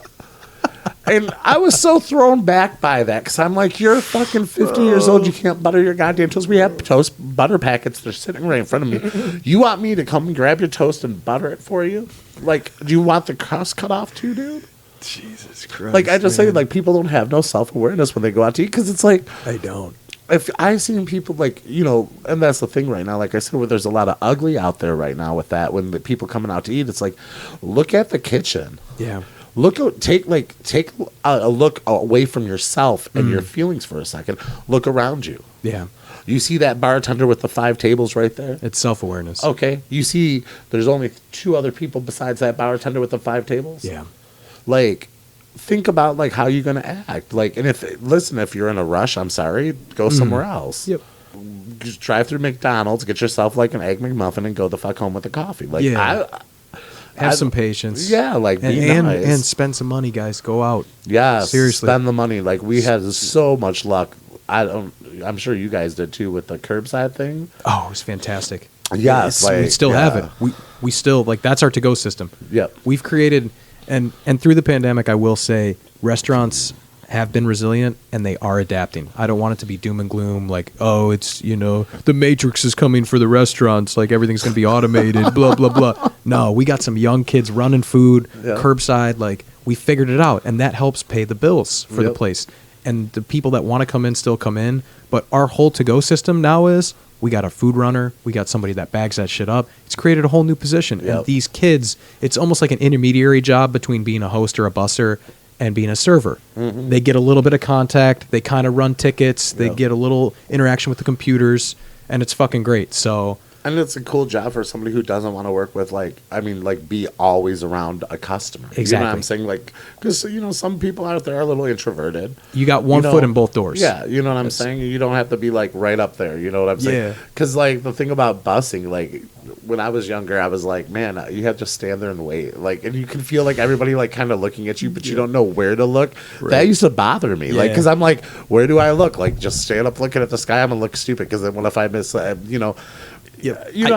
and I was so thrown back by that because I'm like, you're fucking 50 years old. You can't butter your goddamn toast. We have toast butter packets. They're sitting right in front of me. You want me to come and grab your toast and butter it for you? Like, do you want the crust cut off too, dude? Jesus Christ. Like, I just say, like, people don't have no self-awareness when they go out to eat because it's like, I don't. if I've seen people like, and that's the thing right now, like I said, where there's a lot of ugly out there right now with that, when the people coming out to eat, it's like, look at the kitchen. Yeah. Take a look away from yourself and your feelings for a second. Look around you. Yeah. You see that bartender with the 5 tables right there? It's self-awareness. Okay. You see there's only 2 other people besides that bartender with the 5 tables? Yeah. Like, think about like how you're gonna act. Like, and if you're in a rush, I'm sorry, go somewhere else. Yep. Just drive through McDonald's, get yourself like an egg McMuffin, and go the fuck home with the coffee. Like, Yeah. Have some patience. Yeah, like be and nice. and spend some money, guys. Go out. Yeah, Seriously. spend the money. Like, we had so much luck. I'm sure you guys did too with the curbside thing. Oh, it was fantastic. Yes, we still have it. We still, like, that's our to-go system. Yep. We've created, and through the pandemic, I will say, restaurants have been resilient and they are adapting. I don't want it to be doom and gloom, like, oh, it's, the Matrix is coming for the restaurants, like everything's going to be automated, blah, blah, blah. No, we got some young kids running food, curbside, like, we figured it out, and that helps pay the bills for the place. And the people that want to come in still come in, but our whole to-go system now is, we got a food runner, we got somebody that bags that shit up. It's created a whole new position. And these kids, it's almost like an intermediary job between being a host or a busser and being a server. Mm-hmm. They get a little bit of contact, they kind of run tickets, they get a little interaction with the computers, and it's fucking great. So, and it's a cool job for somebody who doesn't want to work with, be always around a customer. Exactly. You know what I'm saying? Like, because, some people out there are a little introverted. You got one foot in both doors. Yeah, you know what I'm saying? You don't have to be, like, right up there. You know what I'm saying? Yeah. Because, like, the thing about busing, like, when I was younger, I was like, man, you have to stand there and wait. Like, and you can feel, like, everybody, like, kind of looking at you, but you don't know where to look. Right. That used to bother me. Like, because I'm like, where do I look? Like, just stand up looking at the sky, I'm going to look stupid. Because then what if I miss, Yeah, you know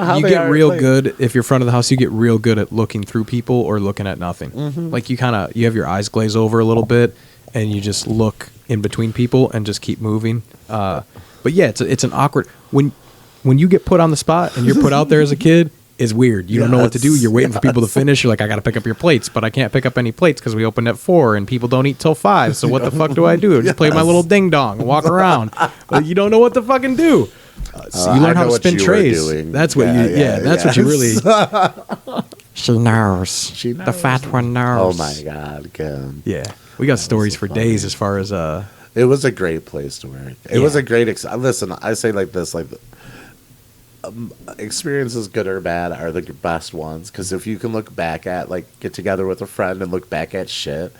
how you they get are, real like, good if you're front of the house. You get real good at looking through people or looking at nothing. Mm-hmm. Like, you have your eyes glaze over a little bit, and you just look in between people and just keep moving. But yeah, it's an awkward when you get put on the spot and you're put out there as a kid. It's weird. You don't know what to do. You're waiting for people to finish. You're like, I got to pick up your plates, but I can't pick up any plates because we opened at 4 and people don't eat till 5. So what the fuck do I do? Just play my little ding dong and walk around. But you don't know what to fucking do. So you learn how to spin trays. That's what that's what you really. She knows. The fat one knows. Oh my God, again. Yeah, we got stories for days as far as It was a great place to work. It was a great. Listen, I say like this, like. Experiences, good or bad, are the best ones, because if you can look back at, like, get together with a friend and look back at shit,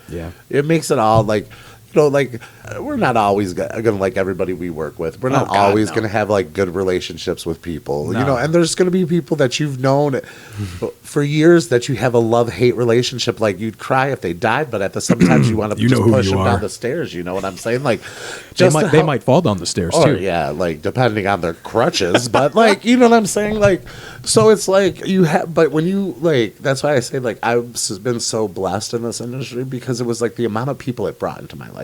it makes it all like, like we're not always gonna like everybody we work with. We're not God, always no. gonna have like good relationships with people, No. and there's gonna be people that you've known for years that you have a love-hate relationship. Like you'd cry if they died, but at the sometimes you want to You just know who push you them are. down the stairs. You know what I'm saying? Like They just might, to they help- might fall down the stairs or, too. yeah, like depending on their crutches, but like you know what I'm saying, like so it's like you have, but when you like that's why I say like I've been so blessed in this industry because it was like the amount of people it brought into my life.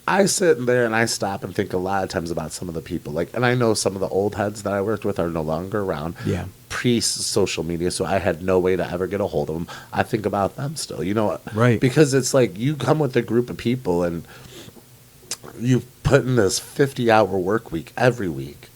I sit there and I stop and think a lot of times about some of the people like, and I know some of the old heads that I worked with are no longer around. Yeah. Pre-social media, so I had no way to ever get a hold of them. I think about them still, Right. because it's like you come with a group of people and you put in this 50-hour work week every week.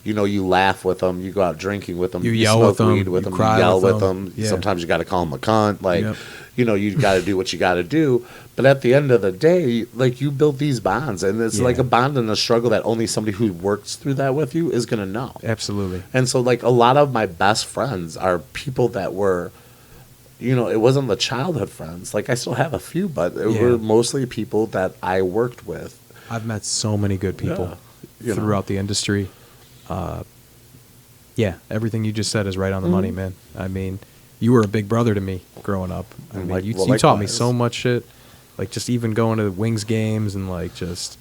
You laugh with them, you go out drinking with them, You yell with smoke them, weed with you them, cry you yell with with them. them. Yeah. Sometimes you got to call them a cunt. Like, Yep. you got to do what you got to do. But at the end of the day, like you build these bonds, and it's Yeah. like a bond and a struggle that only somebody who works through that with you is gonna know. Absolutely. And so, like a lot of my best friends are people that were, it wasn't the childhood friends. Like I still have a few, but it Yeah. were mostly people that I worked with. I've met so many good people Yeah. throughout the industry. Yeah, everything you just said is right on the money, man. I mean, you were a big brother to me growing up. I mean, Like- you well, taught me likewise. so much shit. Like just even going to the Wings games and like just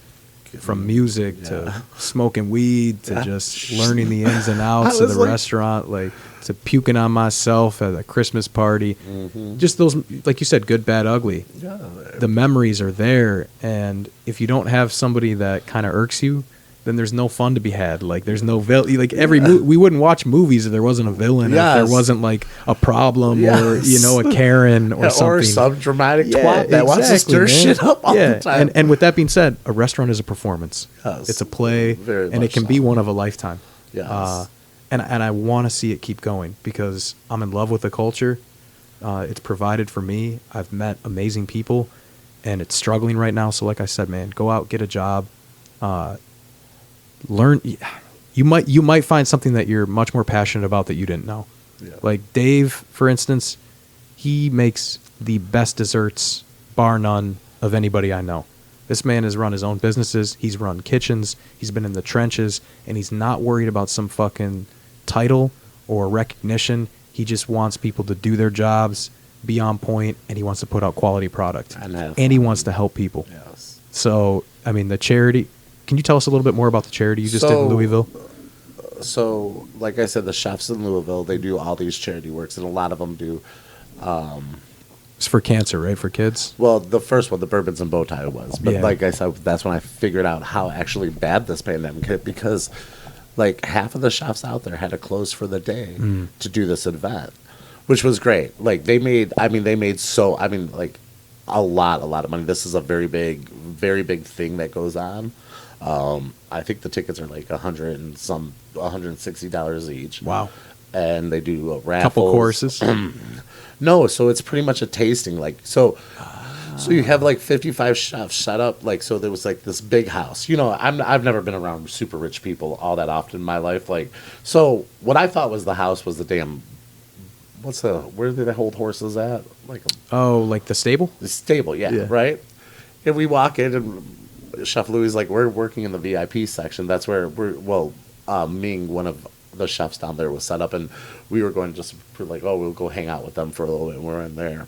from music to smoking weed to Yeah. just learning the ins and outs I of was the like- restaurant, like to puking on myself at a Christmas party. Just those, like you said, good, bad, ugly. Yeah. The memories are there, and if you don't have somebody that kind of irks you, then there's no fun to be had. Like there's no like we wouldn't watch movies if there wasn't a villain, or if there Yes. wasn't like a problem, or Yes. a Karen or Yeah, something. or some dramatic twat that wants to exactly, stir man. shit up all Yeah, the time. and with that being said, a restaurant is a performance. Yes. It's a play, Very and it much can so. be one of a lifetime. Yes. And I want to see it keep going because I'm in love with the culture. It's provided for me. I've met amazing people, and it's struggling right now. So, like I said, man, go out, get a job, learn. You might find something that you're much more passionate about that you didn't know. Yeah. Like Dave, for instance, he makes the best desserts, bar none, of anybody I know. This man has run his own businesses. He's run kitchens. He's been in the trenches, and he's not worried about some fucking title or recognition. He just wants people to do their jobs, be on point, and he wants to put out quality product. And he wants to help people. Yes. So, I mean, the charity. Can you tell us a little bit more about the charity you just did in So- Louisville? So, like I said, the chefs in Louisville, they do all these charity works, and a lot of them do. It's for cancer, right? For kids? Well, the first one, the bourbons and bow tie was, but Yeah. like I said, that's when I figured out how actually bad this pandemic hit because, like, half of the shops out there had to close for the day to do this event, which was great. Like they made like a lot of money. This is a very big thing that goes on. I think the tickets are like $160 each. Wow. And they do a raffle. Couple courses. No, so it's pretty much a tasting. So you have like 55 chefs set up. Like, so there was like this big house. I've never been around super rich people all that often in my life. Like, so what I thought was the house was the damn, where do they hold horses at? Like Oh, like the stable? the stable, yeah, right? And we walk in and Chef Louis is like, we're working in the VIP section. That's where Ming, one of the chefs down there, was set up, and we were going just for like, we'll go hang out with them for a little bit. And we're in there,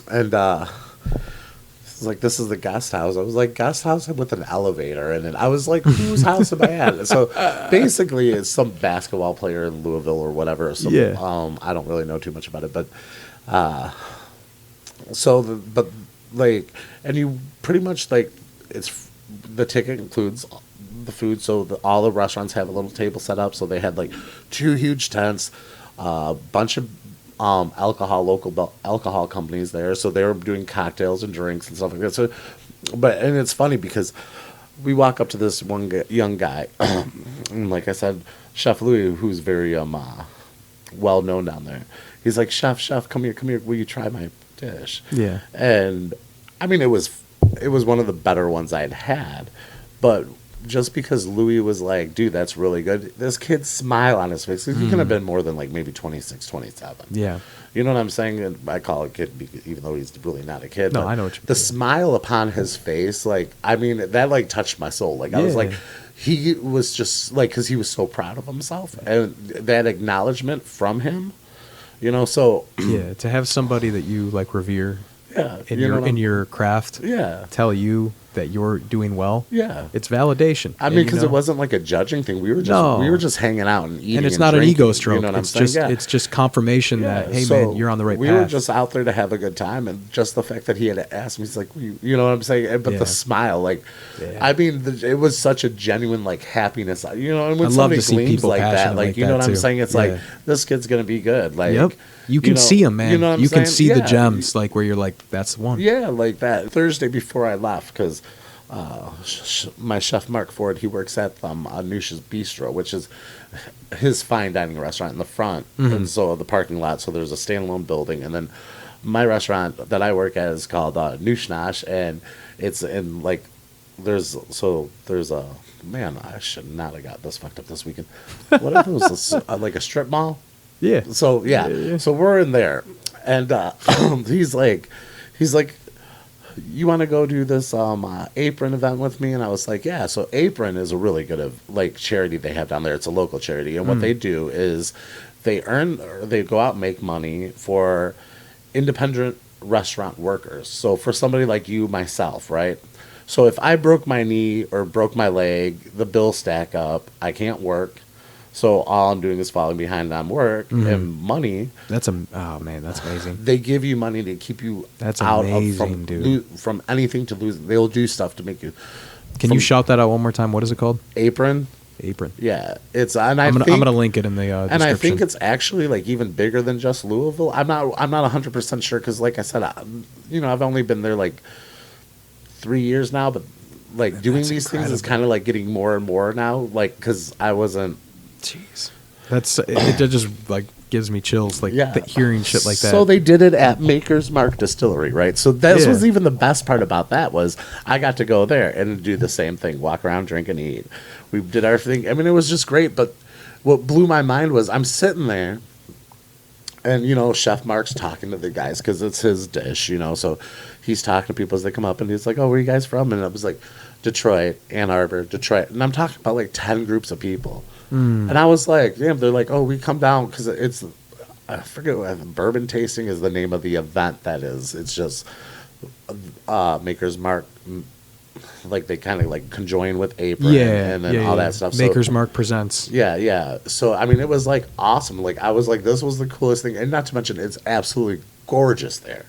and it's like, this is the guest house. I was like, guest house with an elevator, and then I was like, whose house am I at? And so basically, it's some basketball player in Louisville or whatever. So I don't really know too much about it, but like, and you pretty much like, it's the ticket includes the food, so all the restaurants have a little table set up. So they had like 2 huge tents, a bunch of local alcohol companies there. So they were doing cocktails and drinks and stuff like that. So, and it's funny because we walk up to this young guy, and like I said, Chef Louis, who's very well known down there. He's like, Chef, come here. Will you try my dish? Yeah. And I mean, it was one of the better ones I'd had, but just because Louis was like, dude, that's really good, this kid's smile on his face, 'cause he couldn't have been more than like maybe 26, 27. Yeah. You know what I'm saying? And I call it kid even though he's really not a kid. No, but I know what you mean. the smile upon his face, like, I mean, that like touched my soul. Like, I was like, Yeah. he was just like, because he was so proud of himself, and that acknowledgement from him, you know. So Yeah, to have somebody that you like revere yeah, in you know your what in I'm- your craft yeah, tell you that you're doing well. yeah. It's validation. I And, mean, you because know, it wasn't like a judging thing. We were No. just hanging out and eating, and it's not drinking, an ego stroke. You know what I'm it's saying? just Yeah. it's just confirmation Yeah, that hey so man, you're on the right we path. were just out there to have a good time, and just the fact that he had asked me, he's like, you know what I'm saying? But Yeah. the smile, like, Yeah. I mean, it was such a genuine like happiness, you know. And when I love somebody to see gleams people like that, passionate like, like you know that, what I'm too. saying? It's Yeah. like, this kid's gonna be good. Like, Yep. You can know- see them, man. You know what I'm you can saying? see the Yeah. gems, like where you're like, that's the one. Yeah, like that. Thursday before I left, because my chef Mark Ford, he works at Anusha's Bistro, which is his fine dining restaurant in the front, and so the parking lot. So there's a standalone building, and then my restaurant that I work at is called Nushnash, and it's in like there's a man. I should not have got this fucked up this weekend. What if it was like a strip mall? Yeah. So yeah, so we're in there, and he's like, you want to go do this apron event with me? And I was like, yeah. So apron is a really good like charity they have down there. It's a local charity, and what they do is they go out and make money for independent restaurant workers. So for somebody like you, myself, right? So if I broke my knee or broke my leg, the bills stack up. I can't work. So all I'm doing is falling behind on work and money. Oh man, that's amazing. They give you money to keep you That's out amazing, dude. from anything to lose. They'll do stuff to make you. Can you shout that out one more time? What is it called? Apron? Apron. Yeah, it's and I'm think, gonna link it in the description. and I think it's actually like even bigger than just Louisville. I'm not 100% sure because like I said, I've only been there like 3 years now, but like doing That's these things is incredible. kind of like getting more and more now. Like because I wasn't. Jeez, it just like gives me chills, like Yeah. hearing shit like that. So they did it at Maker's Mark Distillery, right? So that Yeah. was even the best part about that was I got to go there and do the same thing, walk around, drink, and eat. We did our thing. I mean, it was just great. But what blew my mind was I'm sitting there, and Chef Mark's talking to the guys because it's his dish, So he's talking to people as they come up, and he's like, "Oh, where are you guys from?" And I was like, "Detroit, Ann Arbor, Detroit," and I'm talking about like 10 groups of people. And I was like, damn, they're like, oh, we come down because it's, I forget what, bourbon tasting is the name of the event that is. It's just Maker's Mark, like they kind of like conjoin with Apron and then all that stuff. Maker's So, Mark presents. yeah. So, I mean, it was like awesome. Like, I was like, this was the coolest thing. And not to mention, it's absolutely gorgeous there.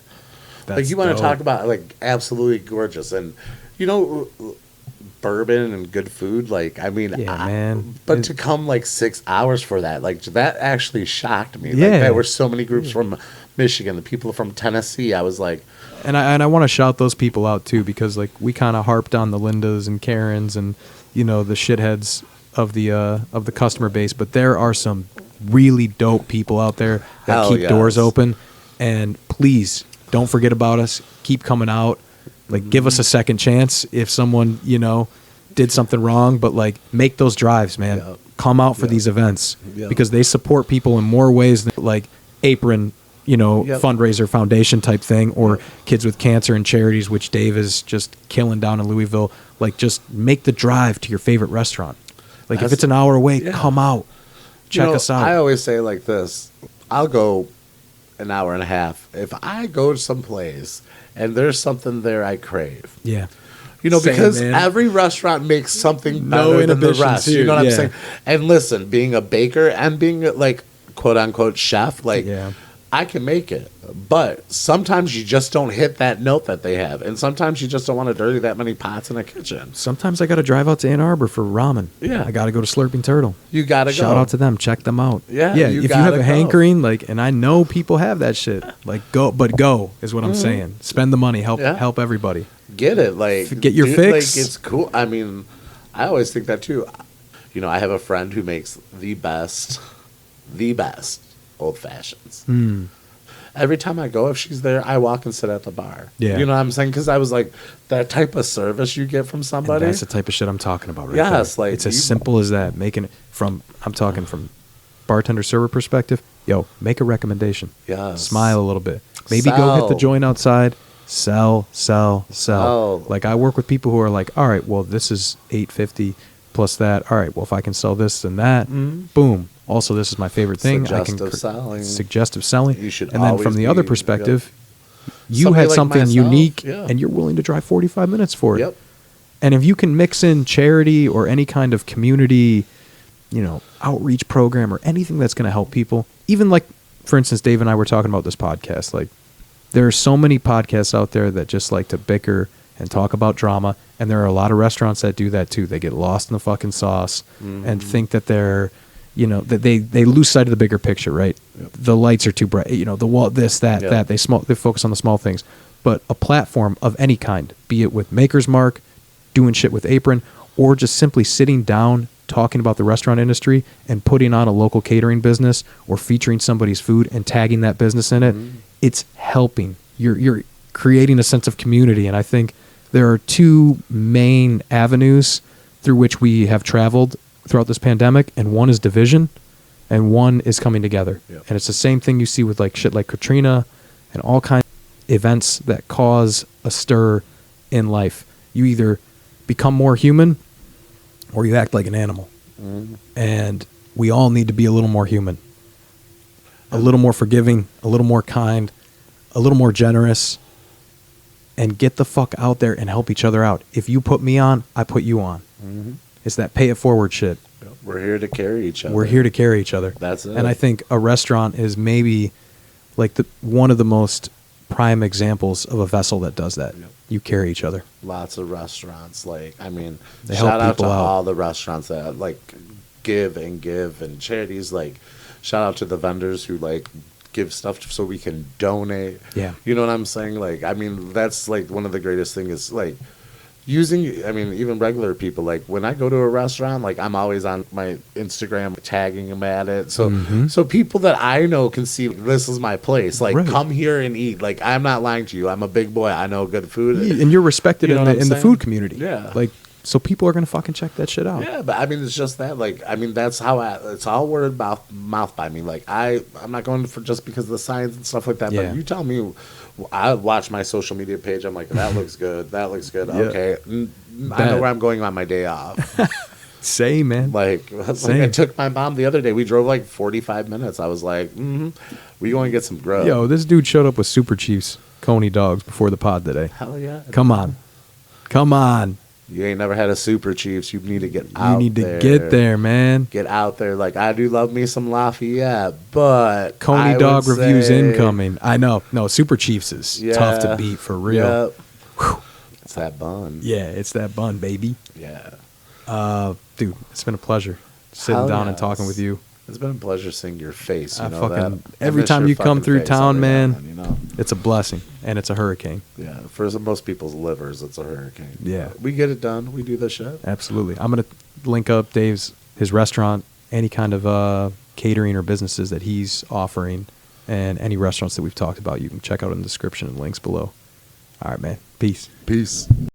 Like, That's you want to dope. talk about like absolutely gorgeous. And, bourbon and good food, like I mean, Yeah, man. But to come like 6 hours for that, like that actually shocked me. Yeah. Like there were so many groups from Michigan, the people from Tennessee. I was like, And I want to shout those people out too because like we kind of harped on the Lindas and Karens and the shitheads of the customer base, but there are some really dope people out there that Hell keep yes. doors open. And please don't forget about us. Keep coming out. Like give us a second chance if someone did something wrong, but like make those drives, man. Yep. Come out for Yep. these events Yep. because they support people in more ways than like Apron. Yep. Fundraiser foundation type thing, or Kids with Cancer and charities, which Dave is just killing down in Louisville. Like, just make the drive to your favorite restaurant. Like, if That's- it's an hour away, yeah. come out, check us out. I always say like this: I'll go an hour and a half if I go to some place and there's something there I crave. yeah, Same, Because man. every restaurant makes something No better than the inhibitions rest. You here, know what yeah. I'm saying? And listen, being a baker and being like quote unquote chef, like Yeah. I can make it. But sometimes you just don't hit that note that they have. And sometimes you just don't want to dirty that many pots in a kitchen. sometimes I got to drive out to Ann Arbor for ramen. Yeah. I got to go to Slurping Turtle. You gotta go. Shout out to them. Check them out. Yeah, yeah. you If you have gotta a go. hankering, like, and I know people have that shit, like, go is what I'm saying. Spend the money. Help Yeah. help everybody. Get it. Like Get your dude, fix. Like it's cool. I mean, I always think that too. I have a friend who makes the best old fashions. every time I go, if she's there, I walk and sit at the bar. Yeah. You know what I'm saying? Because I was like, that type of service you get from And somebody. that's the type of shit I'm talking about right Yes, there. like, it's as you- simple as that. I'm talking from bartender server perspective. Yo, make a recommendation. Yes. Smile a little bit. Maybe go hit the Sell. joint outside. Sell. Sell. Like I work with people who are like, all right, well, this is $8.50 plus that. All right, well, if I can sell this and that, boom. Also, this is my favorite thing. Suggestive selling. Suggestive selling. You should and then from always the other be- perspective, you Somebody had like something myself, unique, yeah. and you're willing to drive 45 minutes for it. Yep. And if you can mix in charity or any kind of community, outreach program or anything that's going to help people, even like, for instance, Dave and I were talking about this podcast. Like, there are so many podcasts out there that just like to bicker and talk about drama, and there are a lot of restaurants that do that too. They get lost in the fucking sauce and think that they're, that they lose sight of the bigger picture, right? Yep. The lights are too bright, the wall, this, that, Yep. that. They focus on the small things. But a platform of any kind, be it with Maker's Mark, doing shit with Apron, or just simply sitting down talking about the restaurant industry and putting on a local catering business or featuring somebody's food and tagging that business in it, it's helping. You're creating a sense of community. And I think there are two main avenues through which we have traveled throughout this pandemic, and one is division and one is coming together. Yep. And it's the same thing you see with like shit like Katrina and all kinds of events that cause a stir in life. You either become more human or you act like an animal. And we all need to be a little more human, a little more forgiving, a little more kind, a little more generous, and get the fuck out there and help each other out. If you put me on, I put you on. It's that pay it forward shit. We're here to carry each other. We're here to carry each other. That's it. And I think a restaurant is maybe like one of the most prime examples of a vessel that does that. Yep. You carry each other. Lots of restaurants, like, I mean, They help shout out to people out. all the restaurants that like give and charities. Like, shout out to the vendors who like give stuff so we can donate. Yeah. You know what I'm saying? Like, I mean, that's like one of the greatest things is like using, I mean, even regular people, like when I go to a restaurant, like I'm always on my Instagram tagging them at it. So, so people that I know can see this is my place. Like, Right. come here and eat. Like, I'm not lying to you. I'm a big boy. I know good food. And you're respected You know in what the I'm in the saying? food community. Yeah. Like, so people are gonna fucking check that shit out. Yeah, but I mean, it's just that. Like, I mean, that's how it's all word of mouth by me. Like, I'm not going for just because of the signs and stuff like that. Yeah. But you tell me, I watch my social media page. I'm like, that looks good. That looks good. Yeah. Okay, I know where I'm going on my day off. Same, man. Like Same. I took my mom the other day. We drove like 45 minutes. I was like, we going to get some grub. Yo, this dude showed up with Super Chiefs Coney dogs before the pod today. Hell yeah. Come on. You ain't never had a Super Chiefs. You need to get You out need to there. get there, man. Get out there. Like, I do love me some Lafayette, but Coney I dog would reviews say- incoming. I know. No, Super Chiefs is tough to beat for real. Yep. It's that bun. Yeah, it's that bun, baby. Yeah. Dude, it's been a pleasure sitting Hell down and yes. talking with you. It's been a pleasure seeing your face. You I know fucking- that? every I miss time your you come fucking through face town, every man. now and then, you know? It's a blessing, and it's a hurricane. Yeah. For most people's livers, it's a hurricane. Yeah. We get it done. We do the shit. Absolutely. I'm going to link up his restaurant, any kind of catering or businesses that he's offering, and any restaurants that we've talked about. You can check out in the description and links below. All right, man. Peace. Peace.